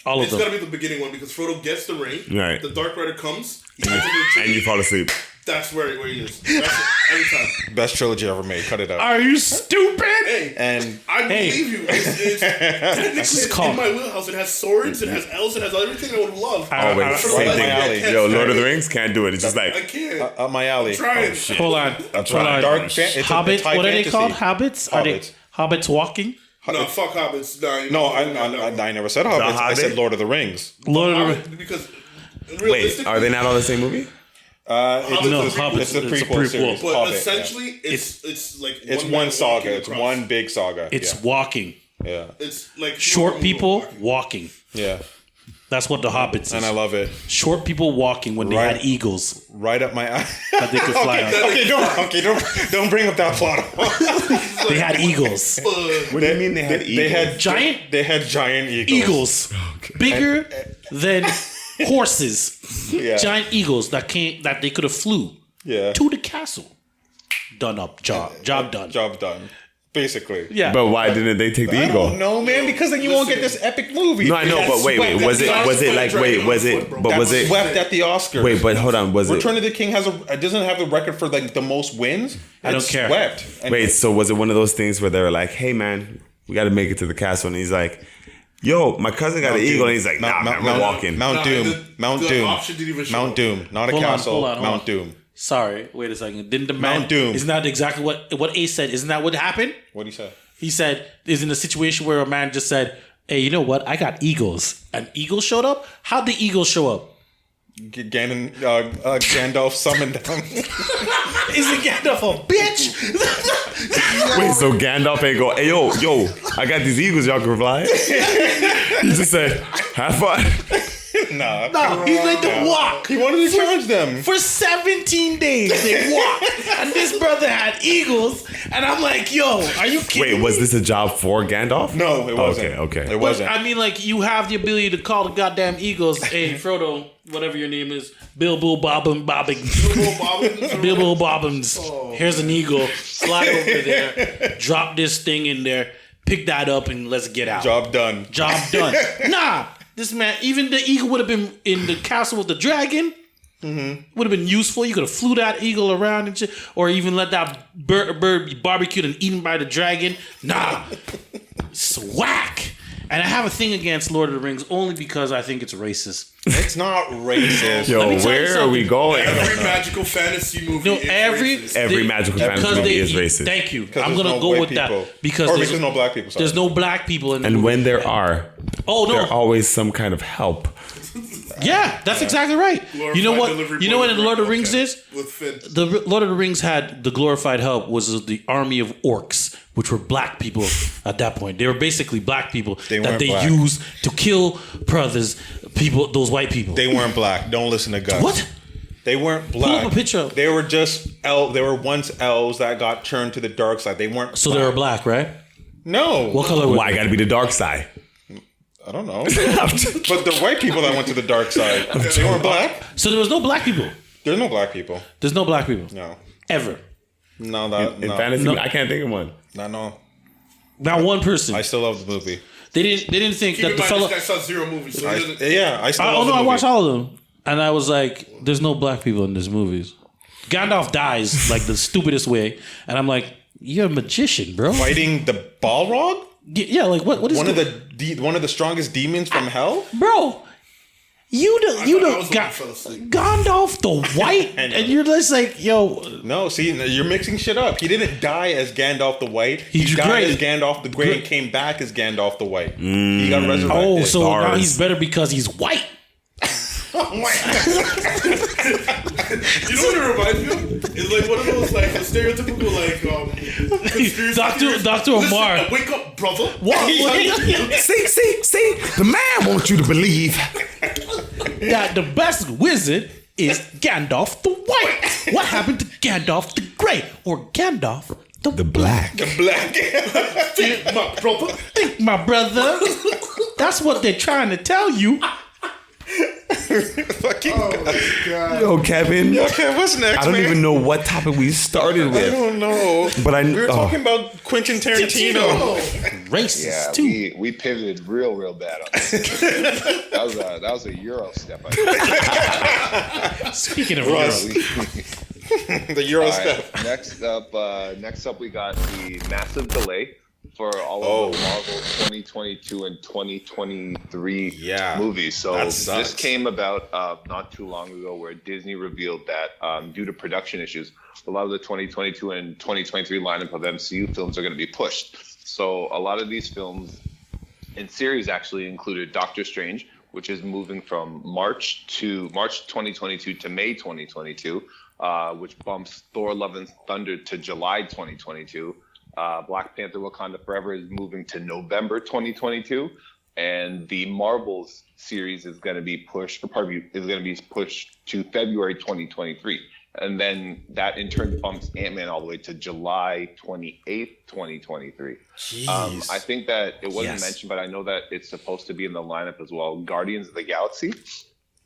All of It's got to them. be the beginning one because Frodo gets the ring. Right. The Dark Rider comes. He has a And you fall asleep. That's where he is. That's every time. Best trilogy ever made. Cut it out. Are you stupid? Hey, And I believe you. It's technically called- in my wheelhouse. It has swords. It has elves. It has everything I would love. Oh wait, Right same up my thing. alley. Yo, Lord of the Rings can't do it. It's just I like can't. up my alley. Try it. Hold on. That's Hold right. on. Dark it's Hobbit. high What are they fantasy. called? Hobbits? Are they Hobbits. hobbits walking? No, fuck hobbits. No, I never said Hobbits. I Hobbit? said Lord of the Rings. Lord of the Hobbit, because wait, realistically, are they not all the same movie? No, It's Hobbits. It's a It's a prequel prequel. series. But Hobbit, essentially, it's like it's man one saga. walking It's across. one big saga. It's walking. yeah. It's like Short people walking. walking. Yeah. That's what the Hobbits is. And I love it. Short people walking when they Right. had eagles Right up my alley. that they could fly on. Don't bring up that plot. They had eagles. What do you mean they had eagles? They had Giant They had giant eagles. eagles. Bigger than horses. Yeah. Giant eagles that they could have flew Yeah. to the castle. Done up. Job done. Job done. Basically. Yeah. But why didn't they take the I eagle? don't know, man, because then you won't get this epic movie. No, I know, but wait, was it like, wait, was it, but was it, swept at the Oscars? wait, but hold on, was it, Return of the King doesn't have the record for like the most wins. I don't It's care. Swept. And wait, so was it one of those things where they were like, hey man, we got to make it to the castle, and he's like, yo, my cousin got an eagle, and he's like, nah, man, we're walking. Mount Nah, Doom. Mount the Doom. option didn't even show Mount up. Doom. Not a Hold on, castle. hold on. Mount Doom. Sorry. Wait a second. Didn't the man, Mount Doom. Isn't that exactly what Ace said? Isn't that what happened? What do you say? He said, is in a situation where a man just said, hey, you know what? I got eagles. An eagle showed up? How'd the eagle show up? Gandalf summoned them. Isn't Gandalf a bitch? Wait, so Gandalf ain't go, hey, yo, I got these eagles, y'all can fly? He just said, have fun. Nah. No, he made them walk. He wanted to challenge them. For 17 days, they walked. And this brother had eagles. And I'm like, yo, are you kidding Wait, was this a job for Gandalf? No, it wasn't. Okay. It wasn't. I mean, like, you have the ability to call the goddamn eagles, hey, Frodo, whatever your name is, Bilbo Bobbins. Bilbo Bobbins. Here's an eagle. Slide over there. Drop this thing in there. Pick that up and let's get out. Job done. Nah, this man, even the eagle would have been in the castle with the dragon. Would have been useful. You could have flew that eagle around and shit, or even let that bird be barbecued and eaten by the dragon. Nah, it's whack. And I have a thing against Lord of the Rings only because I think it's racist. It's not racist. Yo, where are we going? Every magical fantasy movie is racist. Every magical fantasy movie is racist. Thank you. Because I'm there's gonna no go white with people. that because there's no black people. Sorry. There's no black people in the And movie. when there are, there's always some kind of help. Yeah, that's exactly right. You know what? Glorified You know what the Lord of the Rings okay. is? With Finn. The Lord of the Rings had the glorified help was the army of orcs, which were black people at that point. They were basically black people that weren't they black. used to kill brothers, people, those white people. They weren't black. Don't listen to Gus. What? They weren't Pull black. up a picture up. They were just They were once elves that got turned to the dark side. They weren't. So they were black, right? No. What color? Why got to be the dark side? I don't know. But the white people that went to the dark side, they weren't black. So there was no black people. There's no black people. There's no black people. No. Ever. No, In fantasy, No. I can't think of one. No. Not one person. I still love the movie. They didn't think Keep that in the mind, fellow. this guy saw 0 movies. So he doesn't, I still love Oh the no, I movie. watched all of them, and I was like, "There's no black people in these movies." Gandalf dies like the stupidest way, and I'm like, "You're a magician, bro." Fighting the Balrog? Yeah, like what is One of the strongest demons from hell? bro? You I was got fell asleep. Gandalf the White, I know. and you're just like, yo, No, see, you're mixing shit up. He didn't die as Gandalf the White. He He's died great. as Gandalf the Grey and came back as Gandalf the White. He got resurrected. oh, so now Stars. he's better because he's white. You know what it reminds me of? It's like one of those like stereotypical like conspiracy theories. Dr. Omar. Listen, wake up, brother. What? See, the man wants you to believe. That the best wizard is Gandalf the White. What happened to Gandalf the Grey or Gandalf the Black. Black. Think, my brother. Think, my brother. That's what they're trying to tell you. Fucking God. Yo, Kevin. Okay, what's next, I don't man? even know what topic we started I with. don't know. But we were talking about Quentin Tarantino. Racist Yeah, too. we pivoted real bad on that. that was a Euro step. I think. Speaking of Russ. Euros, The Euro All step. right, next up, we got the massive delay for all of the Marvel 2022 and 2023 movies. So that this sucks. came about not too long ago, where Disney revealed that due to production issues, a lot of the 2022 and 2023 lineup of MCU films are going to be pushed. So a lot of these films and series actually included Doctor Strange, which is moving from March 2022 to May 2022, which bumps Thor: Love and Thunder to July 2022. Black Panther: Wakanda Forever is moving to November 2022, and the Marvels series is going to be pushed, to February 2023. And then that in turn bumps Ant-Man all the way to July 28th, 2023. I think that it wasn't mentioned, but I know that it's supposed to be in the lineup as well. Guardians of the Galaxy,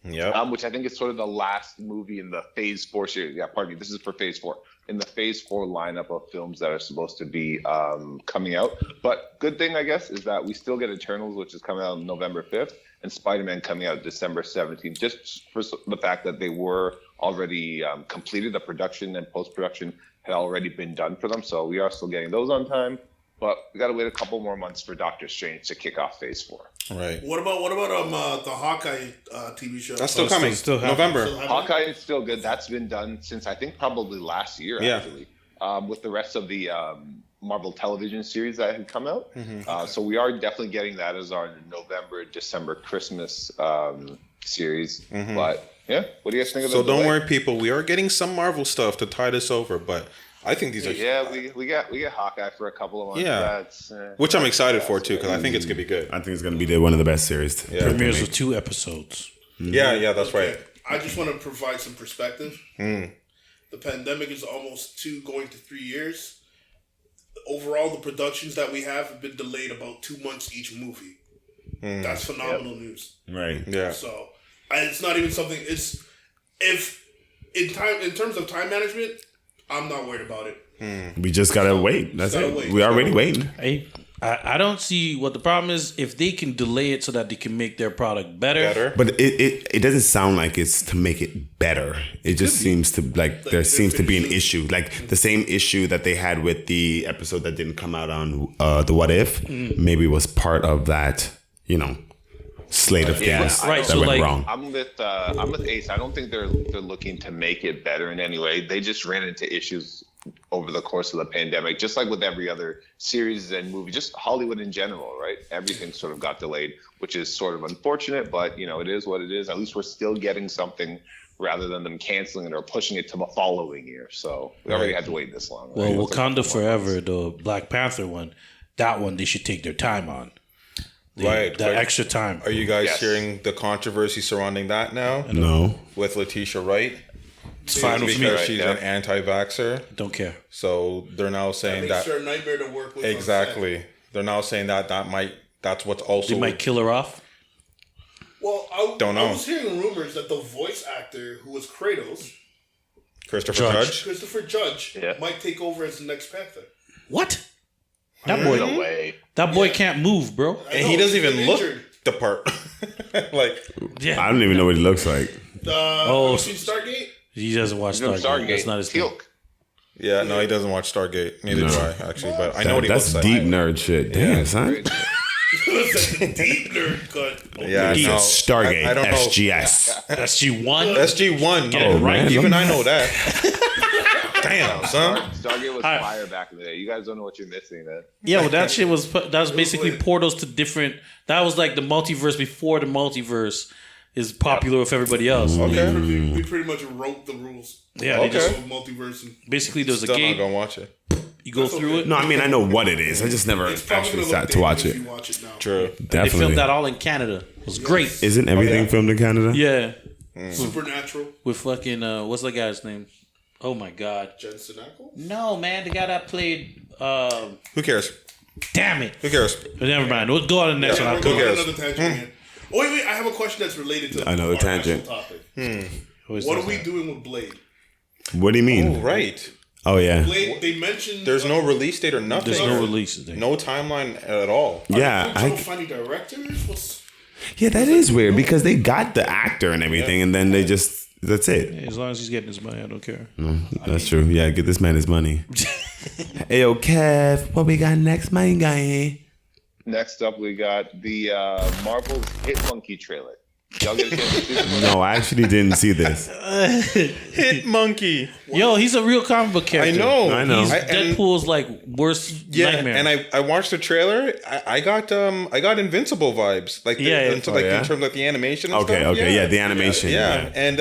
which I think is sort of the last movie in the Phase 4 series. Yeah, pardon me, this is for Phase 4. In the Phase 4 lineup of films that are supposed to be coming out. But good thing, I guess, is that we still get Eternals, which is coming out on November 5th, and Spider-Man coming out December 17th, just for the fact that they were already completed. The production and post-production had already been done for them, so we are still getting those on time. But we got to wait a couple more months for Doctor Strange to kick off Phase 4. Right. What about the Hawkeye TV show? That's still coming. still happening. November. Hawkeye is still good. That's been done since I think probably last year, actually, with the rest of the Marvel television series that had come out. So we are definitely getting that as our November, December, Christmas series. But yeah, what do you guys think of So the don't delay? worry, people. We are getting some Marvel stuff to tide us over, but I think these are we get Hawkeye for a couple of months. Yeah. That's, which I'm excited for too, because I think it's gonna be good. I think it's going to be one of the best series. premieres with 2 episodes. Yeah, that's right. I just want to provide some perspective. The pandemic is almost going to 3 years. Overall, the productions that we have been delayed about 2 months each movie. That's phenomenal news. Right. Yeah. So, and it's not even something. It's if in terms of time management, I'm not worried about it. We just gotta wait. That's it. Wait. We already waiting. Hey, I don't see what the problem is. If they can delay it so that they can make their product better. But it doesn't sound like it's to make it better. It just seems to like there seems to be an issue, like the same issue that they had with the episode that didn't come out on the What If. Maybe was part of that, slate of things right, that so went like, wrong. I'm with Ace. I don't think they're looking to make it better in any way. They just ran into issues over the course of the pandemic, just like with every other series and movie, just Hollywood in general, right? Everything sort of got delayed, which is sort of unfortunate, but it is what it is. At least we're still getting something rather than them canceling it or pushing it to the following year. So we already had to wait this long. Well, right? Wakanda Forever, the Black Panther one, that one they should take their time on. Right. The extra time. Are you guys hearing the controversy surrounding that now? No. With Letitia Wright? It's fine with me. Because she's an anti-vaxxer. Don't care. So they're now saying Makes that her a nightmare to work with. exactly. They're now saying that's what's also They might kill her off. Well, I Don't know. I was hearing rumors that the voice actor who was Kratos, Christopher Judge. might take over as the next Panther. What? No way. That boy can't move, bro. And he doesn't even look injured. the part. Like, Yeah. I don't even know what he looks like. Have you seen Stargate? He doesn't watch Stargate. That's not his thing. Teal'c. yeah, no, he doesn't watch Stargate. Neither do I, actually. But I know what he That's looks like. deep nerd shit. Damn, son. It's like a deep nerd cut. Yeah, no, Stargate, I don't know. SGS. SG1? SG1. Get it right. man. Even I know that. Damn, son. Stargate was fire back in the day. You guys don't know what you're missing, man. Yeah, well, that shit was basically portals to different. That was like the multiverse before the multiverse is popular with everybody else. Okay. We pretty much wrote the rules. Yeah, Okay. they just Multiverse. And basically there's a Still not gate. gonna watch it. You go through it. No, I mean I know what it is. I just never it's probably actually gonna look sat to watch dated it. if you watch it now. True. They Definitely. filmed that all in Canada. It was great. Isn't everything filmed in Canada? Yeah, Supernatural. with fucking what's that guy's name? Oh my god. Jensen Ackles? No, man, the guy that played. Who cares? Damn it. Who cares? Never mind. We'll go on to the next one. I'll We're go. going on cares? another tangent again. Oh, wait. I have a question that's related to Another our tangent. actual topic. Who's What this are we guy? doing with Blade? What do you mean? Oh, right. Oh yeah. Blade, they mentioned... There's no release date or nothing. There's no release today. No timeline at all. Yeah, Are they finding directors? yeah, that is weird because they got the actor and everything, and then they just that's it. As long as he's getting his money, I don't care. That's true. Yeah, get this man his money. Hey, yo, Kev, what we got next, my guy? Next up, we got the Marvel's Hit Monkey trailer. Y'all get a chance to see this? No, I actually didn't see this. Hit Monkey. Yo, he's a real comic book character. I know. He's and- Deadpool's like worst nightmare. and I watched the trailer. I got Invincible vibes, like Yeah. in Oh, yeah? terms of like the animation. And Okay, stuff. yeah, the animation. Yeah, and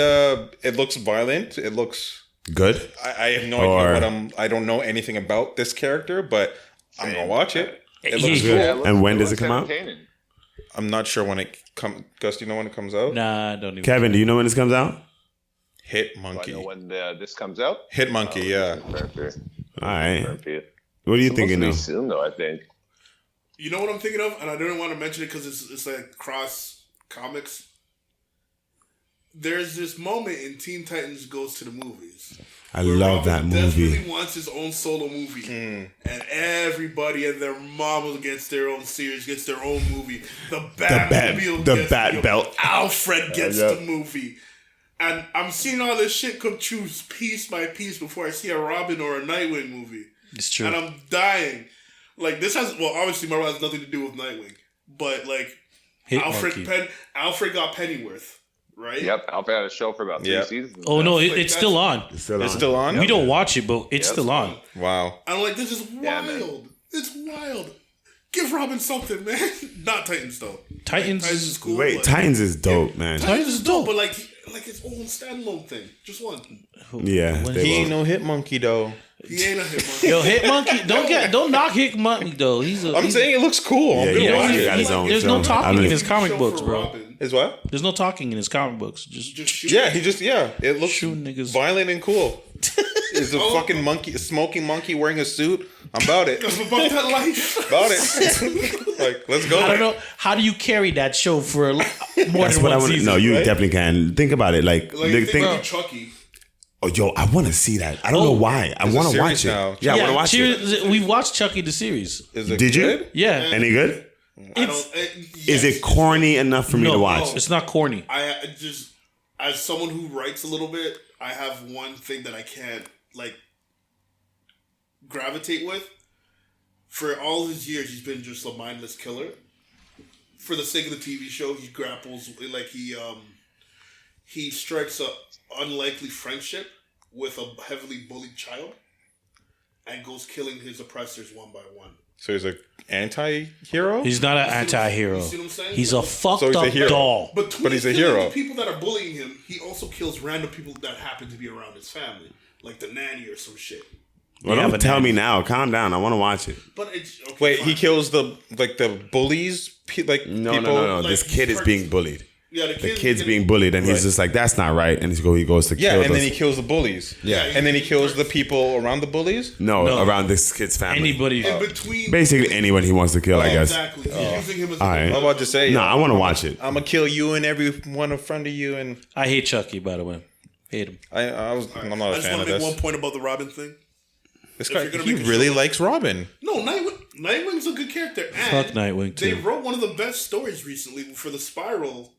it looks violent. It looks. Good. I have no Or- idea I don't know anything about this character, but I'm gonna watch it. It Yeah. looks Yeah, cool. Yeah, looks- And when does it looks come out? entertaining. I'm not sure when it comes. Gus, do you know when it comes out? Nah, I don't even. Kevin, do you know when this comes out? Hit I Monkey. know when this comes out. Hit Monkey. Yeah. Perfect. All right. Perfect. What are you Supposed thinking to be of? soon, though, I think. You know what I'm thinking of? And I didn't want to mention it because it's like cross comics. There's this moment in Teen Titans Goes to the Movies. I where love that Robin movie. desperately wants his own solo movie. And everybody and their mama gets their own series, gets their own movie. The Batmobile the gets Bat Belt. Alfred gets yeah. the movie. And I'm seeing all this shit come true piece by piece before I see a Robin or a Nightwing movie. It's true. And I'm dying. Like, this has, well, obviously Marvel has nothing to do with Nightwing. But, like, Hit Alfred Monkey. Alfred got Pennyworth, right? Yep, Alfred had a show for about 3 Yep. seasons. Oh no, Like, it's still on. It's still on. It's still on. We don't watch it, but it's Yeah, still on. Wow. I'm like, this is Yeah, man. wild. It's wild. Give Robin something, man. Not Titans, though. Titans Titans is is cool. Wait, but- Titans is dope, man. Titans is dope, but like its own standalone thing. Just one. Yeah, When they He will. ain't no Hit Monkey though. He ain't a Hitmonkey. Yo, Hit Monkey, don't knock Hit Monkey though. I'm saying it looks cool. Yeah, I'm gonna yeah, watch he it. got his own There's show. no I talking don't in even- his comic Show books, for bro. Robin. Is what? There's no talking in his comic books. Just shoot. Yeah, it looks Shooting niggas. violent and cool. Is a fucking monkey, a smoking monkey wearing a suit? I'm about it. I'm about that life. About it. Like, let's go. I don't know. How do you carry that show for more That's than what I one want. season? No, you right? definitely can. Think about it. Like Think of Chucky. Oh, yo, I want to see that. I don't know why. I want to watch it. now. Yeah, I want to watch it. We watched Chucky the series. Is it Did good? you? Yeah. Any good? It's, Is it corny enough for me to watch? it's not corny. I just, as someone who writes a little bit, I have one thing that I can't gravitate with. For all his years, he's been just a mindless killer. For the sake of the TV show, he grapples he strikes a unlikely friendship with a heavily bullied child, and goes killing his oppressors one by one. So he's an anti-hero? He's not an anti-hero. You see what I'm saying? He's a fucked he's a up hero. doll. But he's a killing hero. The people that are bullying him, he also kills random people that happen to be around his family, like the nanny or some shit. Well, don't tell me now. Calm down. I want to watch it. But it's okay, Wait, fine. he kills the bullies? No. people? This kid is being bullied. Yeah, The kid's being bullied, and he's just like, "That's not right." And he goes to Yeah, kill and those. then he kills the bullies. Yeah. And then he kills the people around the bullies? No, around this kid's family. Anybody. in between. Basically, anyone he wants to kill, I guess. Exactly. He's using him as All right. I'm about to say. No, I want to watch it. I'm going to kill you and everyone in front of you. And I hate Chucky, by the way. Hate him. I'm not I a just fan want of to make this. one point about the Robin thing. This if guy, you're gonna he make a really show- likes Robin. No, Nightwing's a good character. And Fuck Nightwing, They too. wrote one of the best stories recently for the Spiral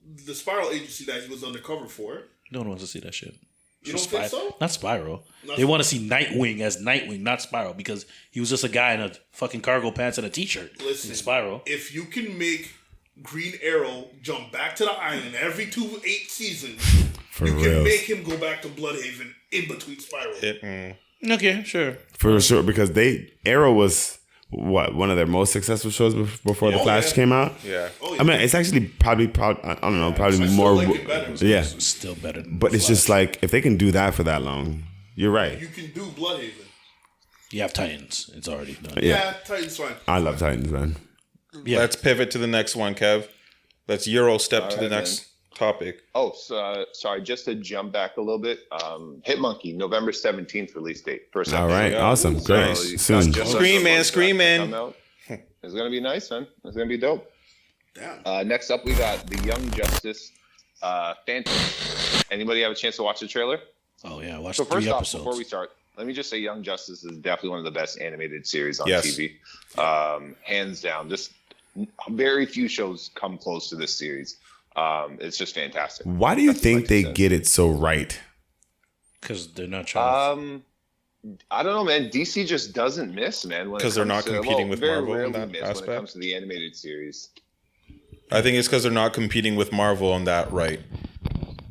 agency that he was undercover for. No one wants to see that shit. You don't think so? Not Spiral. They want to see Nightwing as Nightwing, not Spiral, because he was just a guy in a fucking cargo pants and a t-shirt. Listen, in Spiral. If you can make Green Arrow jump back to the island every 8 seasons, you reals. can make him go back to Bloodhaven in between Spiral. Okay, sure. For sure, because Arrow was one of their most successful shows before the Flash came out. Yeah. Oh, I mean, it's actually probably I don't know, probably I still more. like it better. Yeah, Still better than but it's just like if they can do that for that long, you're right. You can do Bloodhaven. You have Titans. It's already done. Yeah, Titan's fine. I love Titans, man. Yeah. Let's pivot to the next one, Kev. Let's Euro step to the right, next topic. Oh, sorry. Just to jump back a little bit. Hitmonkey, November 17th release date. First All episode. right, awesome, great. So, Soon. just Scream, man, like scream, that man. come out. It's gonna be nice, man. It's gonna be dope. Damn. Next up, we got the Young Justice Phantom. Anybody have a chance to watch the trailer? Oh, yeah. I watched So 3 first off, episodes. before we start, let me just say Young Justice is definitely one of the best animated series on Yes. TV. Hands down. Just very few shows come close to this series. It's just fantastic. Why do you That's think my they two cents. get it so right? Because they're not trying I don't know, man. DC just doesn't miss, man. when it 'Cause they're comes not to- competing with very Marvel in rarely that miss aspect? when it comes to the animated series. I think it's because they're not competing with Marvel on that right.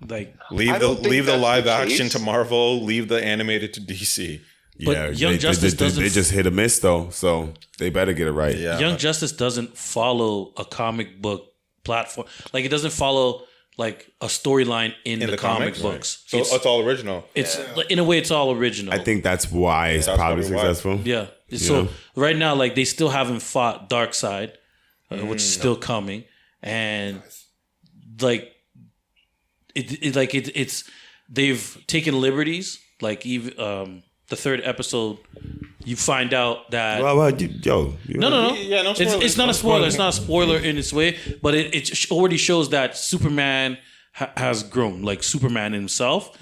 like, Leave I don't think the that's live the action case. to Marvel. Leave the animated to DC. But Yeah, Young they, Justice doesn't- They just hit a miss though, so they better get it right. Yeah. Young Justice doesn't follow a comic book platform. Like, it doesn't follow like a storyline in the comic comics? books. So it's all original. It's in a way, it's all original. I think that's why it's That's probably probably why. successful. Yeah. So know? right now, like, they still haven't fought Darkseid, which is still coming, and like it's they've taken liberties. Like, even the 3rd episode, you find out that Well, no. Yeah, no It's spoilers. not a spoiler. It's not a spoiler in its way, but it already shows that Superman has grown. Like, Superman himself,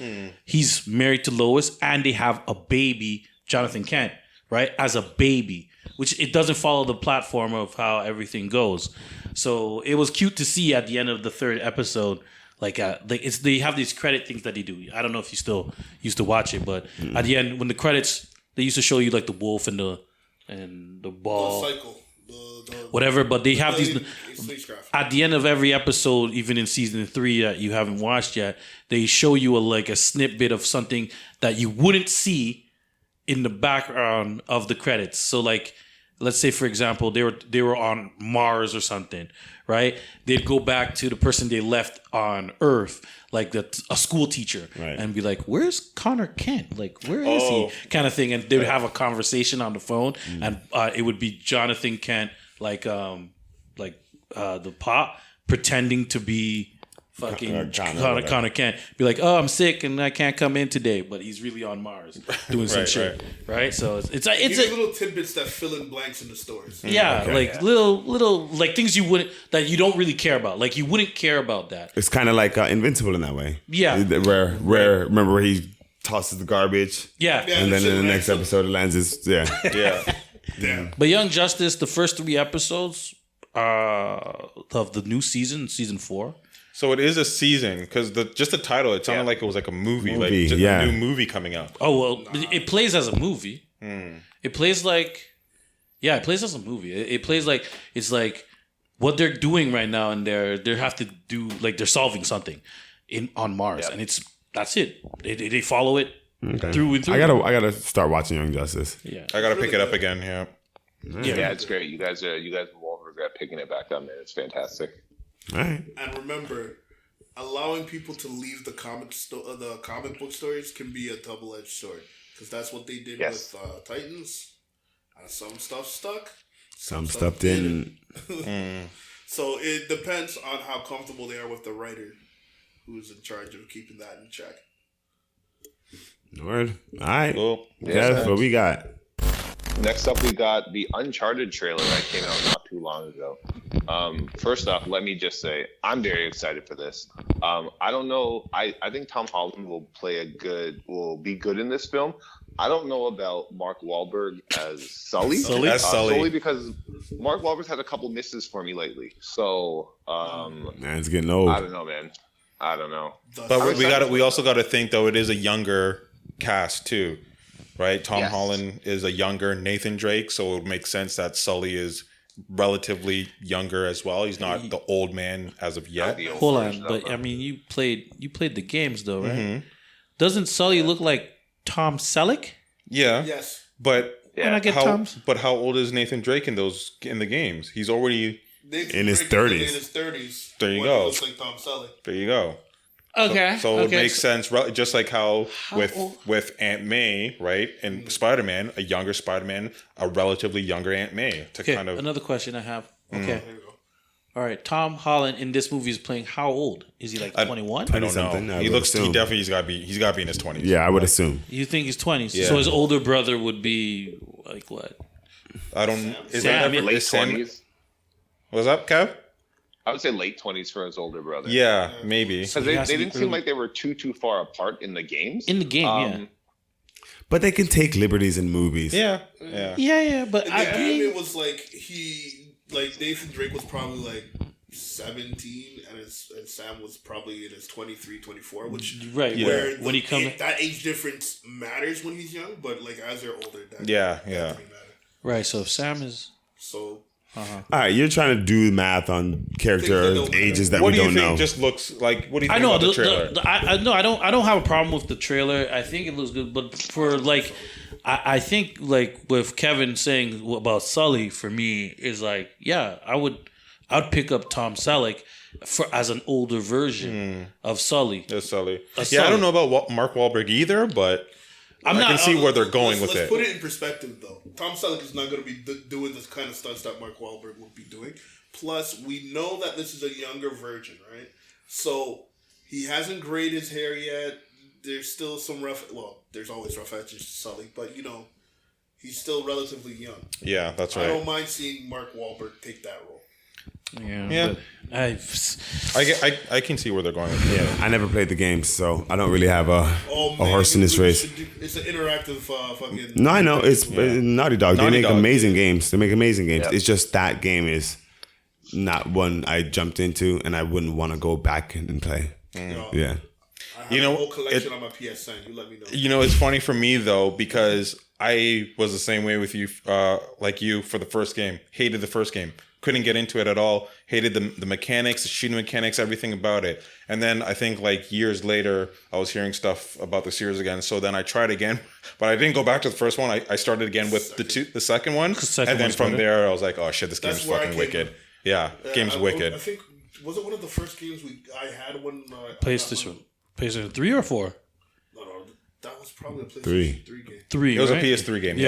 he's married to Lois, and they have a baby, Jonathan Kent, right? As a baby, which it doesn't follow the platform of how everything goes. So it was cute to see at the end of the 3rd episode. Like they have these credit things that they do. I don't know if you still used to watch it, but at the end, when the credits, they used to show you like the wolf and the ball, Cycle. whatever. But they have these spacecraft. at the end of every episode, even in season 3 that you haven't watched yet. They show you a snippet of something that you wouldn't see in the background of the credits. So, like, let's say, for example, they were on Mars or something, right? They'd go back to the person they left on Earth, like a school teacher, Right. and be like, "Where's Connor Kent? Like, where is he?" Kind of thing, and they would have a conversation on the phone, and it would be Jonathan Kent, the pop, pretending to be fucking Connor, Connor can't be like, oh, I'm sick and I can't come in today, but he's really on Mars doing some shit, right? So it's little tidbits that fill in blanks in the stories. Little like things that you don't really care about. Like you wouldn't care about that. It's kind of like Invincible in that way. Yeah. Where remember where he tosses the garbage. Yeah. And then in the next episode it lands his Yeah. But Young Justice, the first 3 episodes of the new season 4. So it is a season because just the title, it sounded like it was like a movie, like just a new movie coming out. Oh well, it plays as a movie. It plays like, it plays as a movie. It plays like it's like what they're doing right now, and they have to do like they're solving something on Mars, and that's it. They follow it through and through. I gotta start watching Young Justice. Yeah, I gotta pick it up again. Yeah, it's great. You guys won't regret picking it back up, man. It's fantastic. All right. And remember, allowing people to leave the comic book stories can be a double-edged sword, because that's what they did with Titans. Some stuff stuck, some stuff didn't. So it depends on how comfortable they are with the writer, who's in charge of keeping that in check. Word. All right. Cool. That's what we got. Next up, we got the Uncharted trailer that came out not too long ago. First off, let me just say I'm very excited for this. I don't know. I think Tom Holland will be good in this film. I don't know about Mark Wahlberg as Sully. Sully because Mark Wahlberg's had a couple misses for me lately. So man, it's getting old. I don't know, man. I don't know. But we also got to think though. It is a younger cast too. Right, Tom Holland is a younger Nathan Drake, so it would make sense that Sully is relatively younger as well. He's not the old man as of yet. Hold on, but I mean, you played the games though, right? Doesn't Sully look like Tom Selleck? Yeah. Yes. But how old is Nathan Drake in the games? He's already in his 30s. In his 30s. There you go. Looks like Tom Selleck. There you go. Okay. So it makes sense, just like how with Aunt May, right, and Spider-Man, a younger Spider-Man, a relatively younger Aunt May. Another question I have. Okay. There you go. All right. Tom Holland in this movie is playing how old? Is he like 21? I don't know. He's got to be in his 20s. Yeah, I would assume. You think he's 20? Yeah. So his older brother would be like what? I don't. Sam. Late 20s. What's up, Kev? I would say late 20s for his older brother. Yeah, maybe. Because they didn't seem like they were too far apart in the games. In the game, yeah. But they can take liberties in movies. Yeah. But in the game, it was like Nathan Drake was probably like 17, and Sam was probably in his 23, 24, which where when he comes, that age difference matters when he's young, but like as they're older, that doesn't matter. Right. So if Sam is all right, you're trying to do math on character ages that we don't know. What do you think just looks like? What do you think about the trailer? I don't have a problem with the trailer. I think it looks good, but for like, I think like with Kevin saying about Sully, for me is like, I'd pick up Tom Selleck as an older version of Sully. That's Sully. I don't know about Mark Wahlberg either, but I can see where they're going with it. Let's put it in perspective, though. Tom Selleck is not going to be doing this kind of stunts that Mark Wahlberg would be doing. Plus, we know that this is a younger version, right? So, he hasn't grayed his hair yet. There's still some there's always rough edges to Sully, but, he's still relatively young. Yeah, that's right. I don't mind seeing Mark Wahlberg take that role. Yeah. I can see where they're going with it. Yeah, I never played the game, so I don't really have a horse in this race. It's an interactive fucking... No, I know. It's Naughty Dog. They make amazing games. Yep. It's just that game is not one I jumped into, and I wouldn't want to go back and play. Yeah. I have a whole collection on my PSN. You let me know. It's funny for me, though, because I was the same way with you, like you, for the first game. Hated the first game. Couldn't get into it at all. Hated the mechanics, the shooting mechanics, everything about it. And then I think like years later, I was hearing stuff about the series again. So then I tried again, but I didn't go back to the first one. I started again with the second one. And then from there, I was like, oh shit, this game's fucking wicked. Yeah, game's wicked. I think, was it one of the first games I had when... PlayStation 3 or 4? No, that was probably a PlayStation 3 game. 3, it was right? a PS3 game.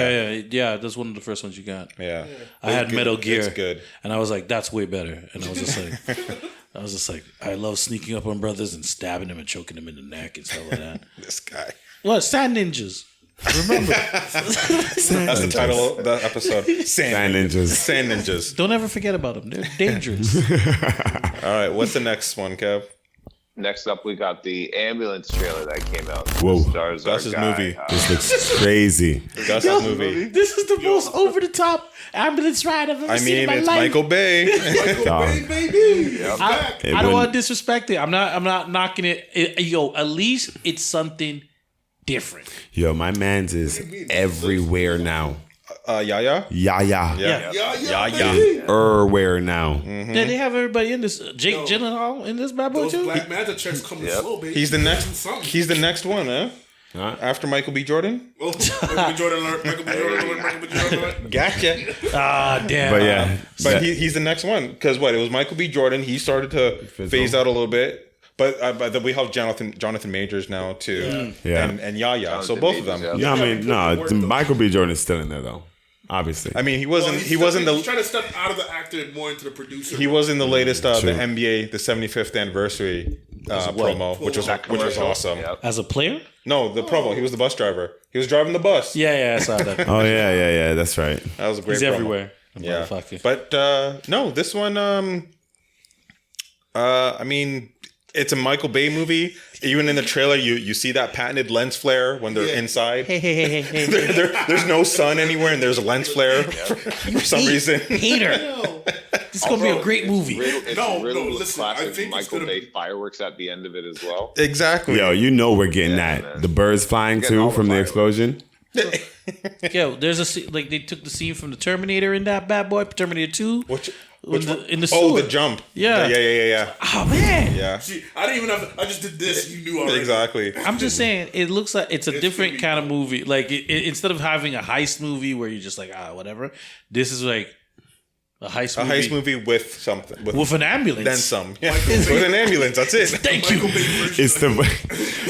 Yeah. That's one of the first ones you got. Yeah. I had Metal Gear. It's good. And I was like, that's way better. And I was just like... I was just like, I love sneaking up on brothers and stabbing them and choking them in the neck and stuff like that. This guy. What? Sand ninjas. Remember. That's the title of the episode. Sand ninjas. Sand ninjas. Don't ever forget about them. They're dangerous. All right, what's the next one, Kev? Next up, we got the ambulance trailer that came out. Whoa. Stars our Gus's guy, movie. This looks crazy. Gus's movie. This is the most over the top ambulance ride I've ever I seen in mean, my it's life. Michael Bay. Dog. baby. I don't want to disrespect it. I'm not knocking it. Yo, at least it's something different. Yo, my man's is everywhere now. Yaya? Yeah. Yaya. Everywhere now. Yeah, they have everybody in this. Jake Gyllenhaal in this bad boy Those too. Black Manta checks coming slow, baby. He's the next one, huh? Huh? After Michael B. Jordan? Oh, Michael B. Jordan. Gotcha. Ah, damn. But yeah. But he's the next one. Because what? It was Michael B. Jordan. He started to phase out a little bit. But then we have Jonathan Majors now, too. Yeah. And Yaya. So both of them. Yeah, I mean, no, Michael B. Jordan is still in there though. Obviously. I mean, he wasn't He's the trying to step out of the actor and more into the producer. he was in the latest the True. NBA the 75th anniversary promo, which was awesome. Yep. As a player? No, the promo. He was the bus driver. He was driving the bus. Yeah, I saw that. Oh yeah. That's right. That was a great. He's promo. everywhere. Yeah, Motherfucker. but no, this one. I mean, it's a Michael Bay movie. Even in the trailer, you see that patented lens flare when they're inside. Hey. There's no sun anywhere, and there's a lens flare for some reason. Hater. This is going to be a great movie. It's No, riddled with listen, I classic think it's Michael gonna Bay be- fireworks at the end of it as well. Exactly. Yo, you know we're getting Yeah, that. man. The birds flying Getting too all the from the fireworks. explosion. Yo, there's a scene, like they took the scene from the Terminator in that bad boy, Terminator 2. Which in the oh, sewer. the jump. Yeah. Yeah. Oh man. Yeah. See, I didn't even have. I just did this. You knew already. Exactly. I'm just saying, it looks like it's a different gonna be kind of movie. Like instead of having a heist movie where you're just like whatever, this is like a heist A movie heist movie with something. with an ambulance. then some. Yeah. With an ambulance. That's it. Thank you. It's the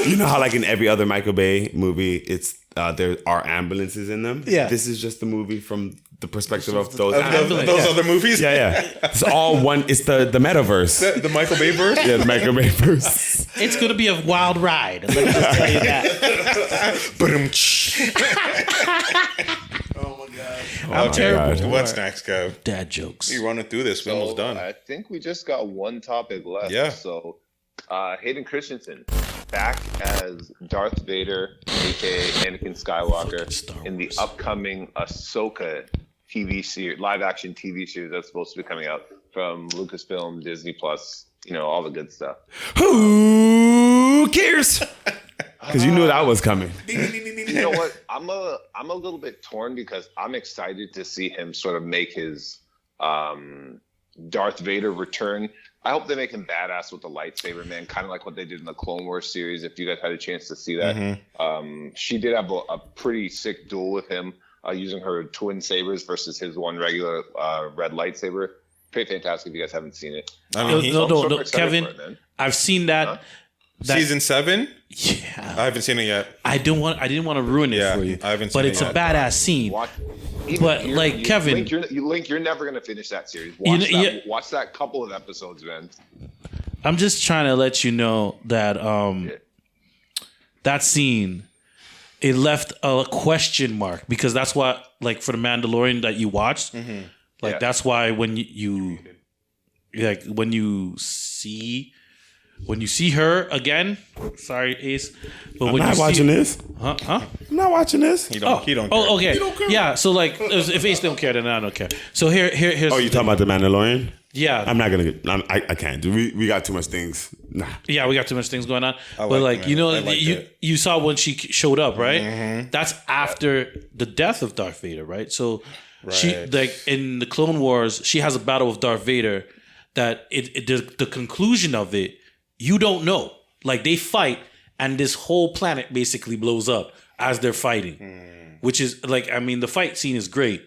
you know how like in every other Michael Bay movie, it's there are ambulances in them. Yeah. This is just the movie from the perspective of those Those ambulances. other movies. Yeah. It's all one. It's the metaverse. The Michael Bay verse. Yeah, the Michael Bay verse. It's gonna be a wild ride. Let me just tell you that. Oh my god. I'm terrible. God. What's next, Kev? Dad jokes. We running through this. We're almost done. I think we just got one topic left. Yeah. So, Hayden Christensen back as Darth Vader, aka Anakin Skywalker, Star in the Wars. upcoming Ahsoka TV series, live-action TV series that's supposed to be coming out from Lucasfilm, Disney Plus, all the good stuff. Who cares? Because you knew that was coming. You know what? I'm a little bit torn because I'm excited to see him sort of make his Darth Vader return. I hope they make him badass with the lightsaber, man, kind of like what they did in the Clone Wars series. If you guys had a chance to see that, she did have a pretty sick duel with him using her twin sabers versus his one regular red lightsaber. Pretty fantastic if you guys haven't seen it. I mean, No, I'm super excited Kevin. for it, man. I've seen that. season 7. Yeah. I haven't seen it yet. I didn't want to ruin it Yeah, for you. I haven't but seen it it's a yet. badass scene. Watch, But, like, Kevin- Link, you're never gonna finish that series. You Watch that couple of episodes, man. I'm just trying to let you know that that scene, it left a question mark because that's what, like, for the Mandalorian that you watched, like Yeah. that's why when you like when you see her again, sorry Ace, but I'm when not you watching see, this. huh? I'm not watching this. He don't care. Oh, okay. Yeah, so like, if Ace don't care, then I don't care. So here's. Oh, you talking about the Mandalorian? Yeah, I'm not gonna. I can't. We got too much things. Nah. yeah, we got too much things going on. But like like, it, man. I liked you it. you saw when she showed up, right? That's after the death of Darth Vader, right? So she Right. like in the Clone Wars, she has a battle with Darth Vader. That the conclusion of it, you don't know. Like they fight, and this whole planet basically blows up as they're fighting, which is like, I mean, the fight scene is great,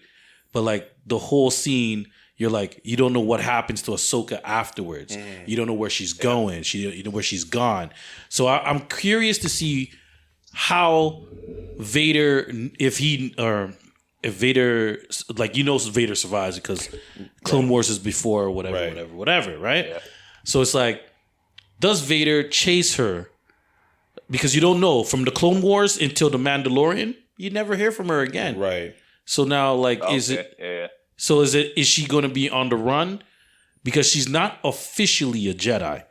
but like the whole scene. You're like, you don't know what happens to Ahsoka afterwards. You don't know where she's going. You know where she's gone. So I'm curious to see how Vader, if Vader, like, Vader survives because Clone Wars is before or whatever, Right. whatever, right? So it's like, does Vader chase her? Because you don't know from the Clone Wars until the Mandalorian, you never hear from her again. Right. So now, like, is she going to be on the run? Because she's not officially a Jedi.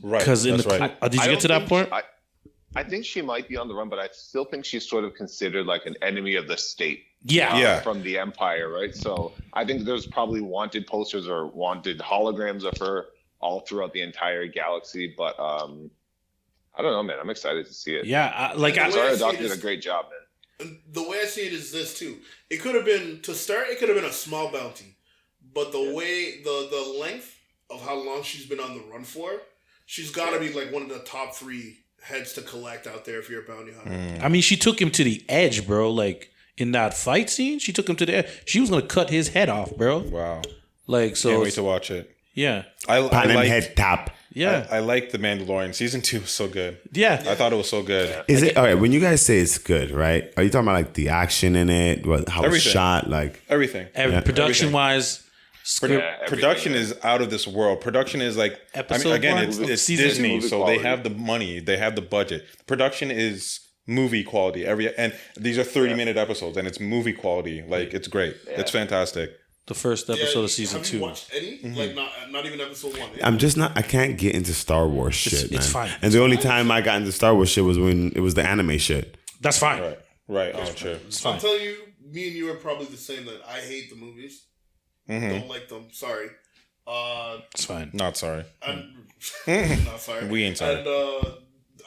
Right. Because did you get to that point? I think she might be on the run, but I still think she's sort of considered like an enemy of the state. Yeah. From the Empire, right? So I think there's probably wanted posters or wanted holograms of her all throughout the entire galaxy. But I don't know, man. I'm excited to see it. Yeah. Zara Doc did a great job, man. The way I see it is this too. It could have been to start. It could have been a small bounty, but the way the length of how long she's been on the run for, she's got to be like one of the top 3 heads to collect out there if you're a bounty hunter. I mean, she took him to the edge, bro. Like in that fight scene, she took him to the edge. She was gonna cut his head off, bro. Wow. Like so. Can't wait to watch it. Yeah. I like head top. Yeah. I like The Mandalorian. Season 2 was so good. Yeah. I thought it was so good. Is it all right? When you guys say it's good, right? Are you talking about like the action in it? How it's shot? Like Everything. Production wise, Production is out of this world. Production is like, it's Disney, so they have the money, they have the budget. Production is movie quality. And these are 30-minute episodes, and it's movie quality. Like, it's great. Yeah. It's fantastic. The first episode of season 2. Have you watched any? Like not even episode 1. I'm just not. I can't get into Star Wars shit. It's man. fine. And the only time I got into Star Wars shit was when it was the anime shit. That's fine. Right. Oh, true. It's fine. I'm telling you, me and you are probably the same. That I hate the movies. Don't like them. Sorry. It's fine. Not sorry. Not sorry. We ain't sorry. And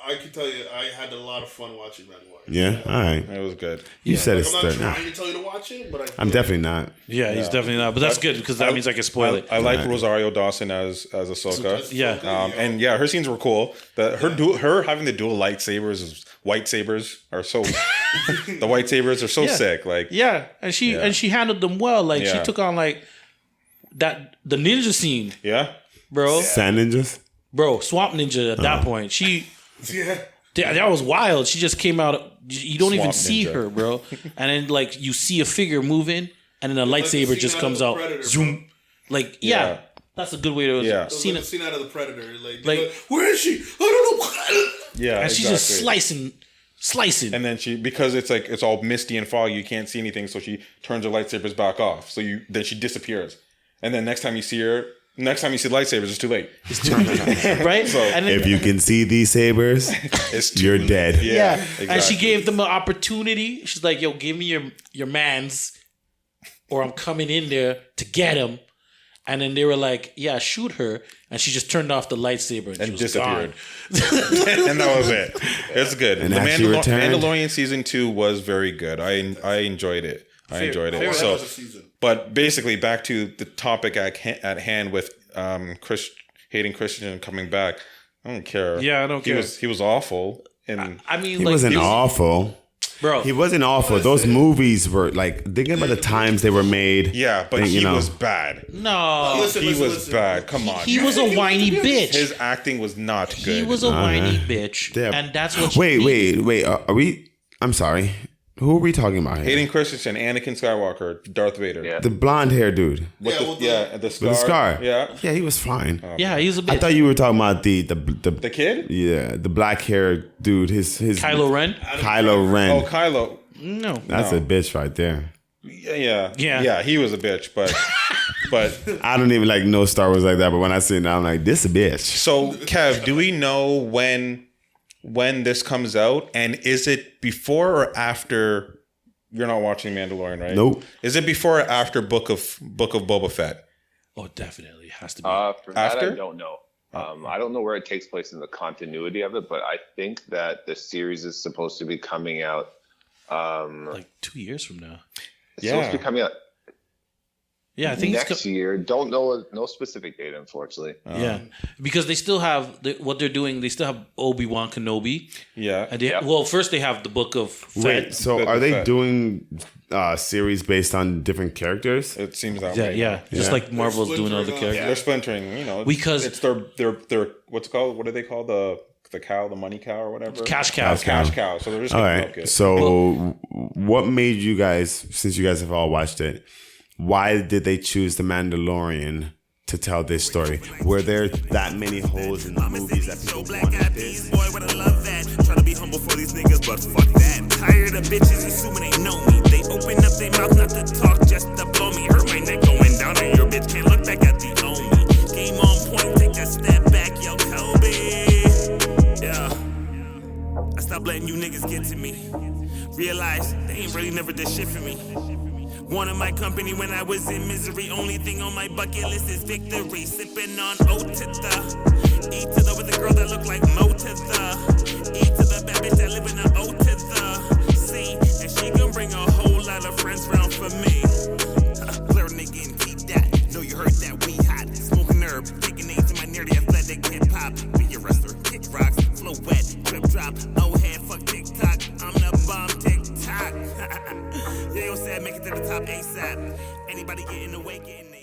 I can tell you, I had a lot of fun watching Mandalorian. Yeah, all right. It was good. You said it's I'm not 30. trying to tell you to watch it, but I'm definitely not. Yeah, he's definitely not. But that's good because that means I can spoil it. I like Rosario Dawson as Ahsoka. Yeah. And yeah, her scenes were cool. Her having the dual lightsabers, white sabers are so. The white sabers are so sick. Like and she handled them well. Like she took on like that the ninja scene. Yeah, bro. Sand ninjas. Bro, Swamp Ninja. At that point, that was wild. She just came out. You don't even see her, bro. And then like you see a figure moving, and then a lightsaber just comes out. Predator, Zoom. Like that's a good way to see it. it. Scene out of the Predator. Like where is she? I don't know. Yeah, and she's just slicing. And then because it's like it's all misty and foggy, you can't see anything, so she turns her lightsabers back off. So then she disappears. And then next time you see the lightsabers, it's too late. It's too late. Right? So, and then, if you can see these sabers, you're dead. Yeah. Exactly. And she gave them an opportunity. She's like, yo, give me your mans, or I'm coming in there to get him. And then they were like, yeah, shoot her. And she just turned off the lightsaber and she was disappeared. And that was it. It's good. And the Mandalorian season 2 was very good. I enjoyed it. But basically, back to the topic at hand with Hayden Christensen coming back. I don't care. Yeah, I don't care. He was awful. And he wasn't awful. Bro, he wasn't awful. Those movies were like, thinking about the times they were made. Yeah, but he was bad. No, he was bad. Come on. He was a whiny bitch. His acting was not good. He was a whiny bitch. Yeah. And that's what Wait. Are we... I'm sorry. Who are we talking about here? Hayden Christensen, Anakin Skywalker, Darth Vader. Yeah. The blonde hair dude. The scar. With the scar. Yeah. Yeah, he was fine. Yeah, he was a bitch. I thought you were talking about the kid? Yeah, the black hair dude. His Kylo Ren? Kylo Ren. Oh, Kylo. No. That's a bitch right there. Yeah, he was a bitch, but I don't even know Star Wars like that, but when I see it now, I'm like, this a bitch. So, Kev, do we know when this comes out, and is it before or after? You're not watching Mandalorian, right? Nope. Is it before or after Book of Boba Fett? Oh, definitely it has to be. For that, I don't know. I don't know where it takes place in the continuity of it, but I think that the series is supposed to be coming out like 2 years from now. It's supposed to be coming out. Yeah, I think next year. Don't know no specific date, unfortunately. Yeah, because they still have what they're doing. They still have Obi-Wan Kenobi. Yeah. And well, first they have the Book of Fett. Wait, so are they doing series based on different characters? It seems that way. Yeah, just like Marvel's doing other characters. They're splintering, because it's their what's it called? What do they call the cow, the money cow or whatever? Cash cow. Cash cow. So they're just all right. It. So what made you guys, since you guys have all watched it, why did they choose The Mandalorian to tell this story? Were there that many holes in the movies that people wanted this? Boy, what I love that. Try to be humble for these niggas, but fuck that. Tired of bitches assuming they know me. They open up their mouth not to talk, just to blow me. Hurt my neck going down, and your bitch can't look back at the own me. Game on point, take a step back, yo, Kobe. Yeah. I stopped letting you niggas get to me. Realize they ain't really never did shit for me. Wanted my company when I was in misery. Only thing on my bucket list is victory. Sipping on O to the E to the with a girl that look like Mo to the E to the bad bitch that live in the O to the C. And she gon' bring a whole lot of friends round for me. Clear nigga and keep that. Know you heard that we hot. Smoking herb, taking names in my nearly athletic hip hop. Be a wrestler, kick rocks, flow wet, trip drop, oh head, fuck TikTok. I'm the bomb TikTok. Yeah, yo said make it to the top ASAP. Anybody get in the way, get in the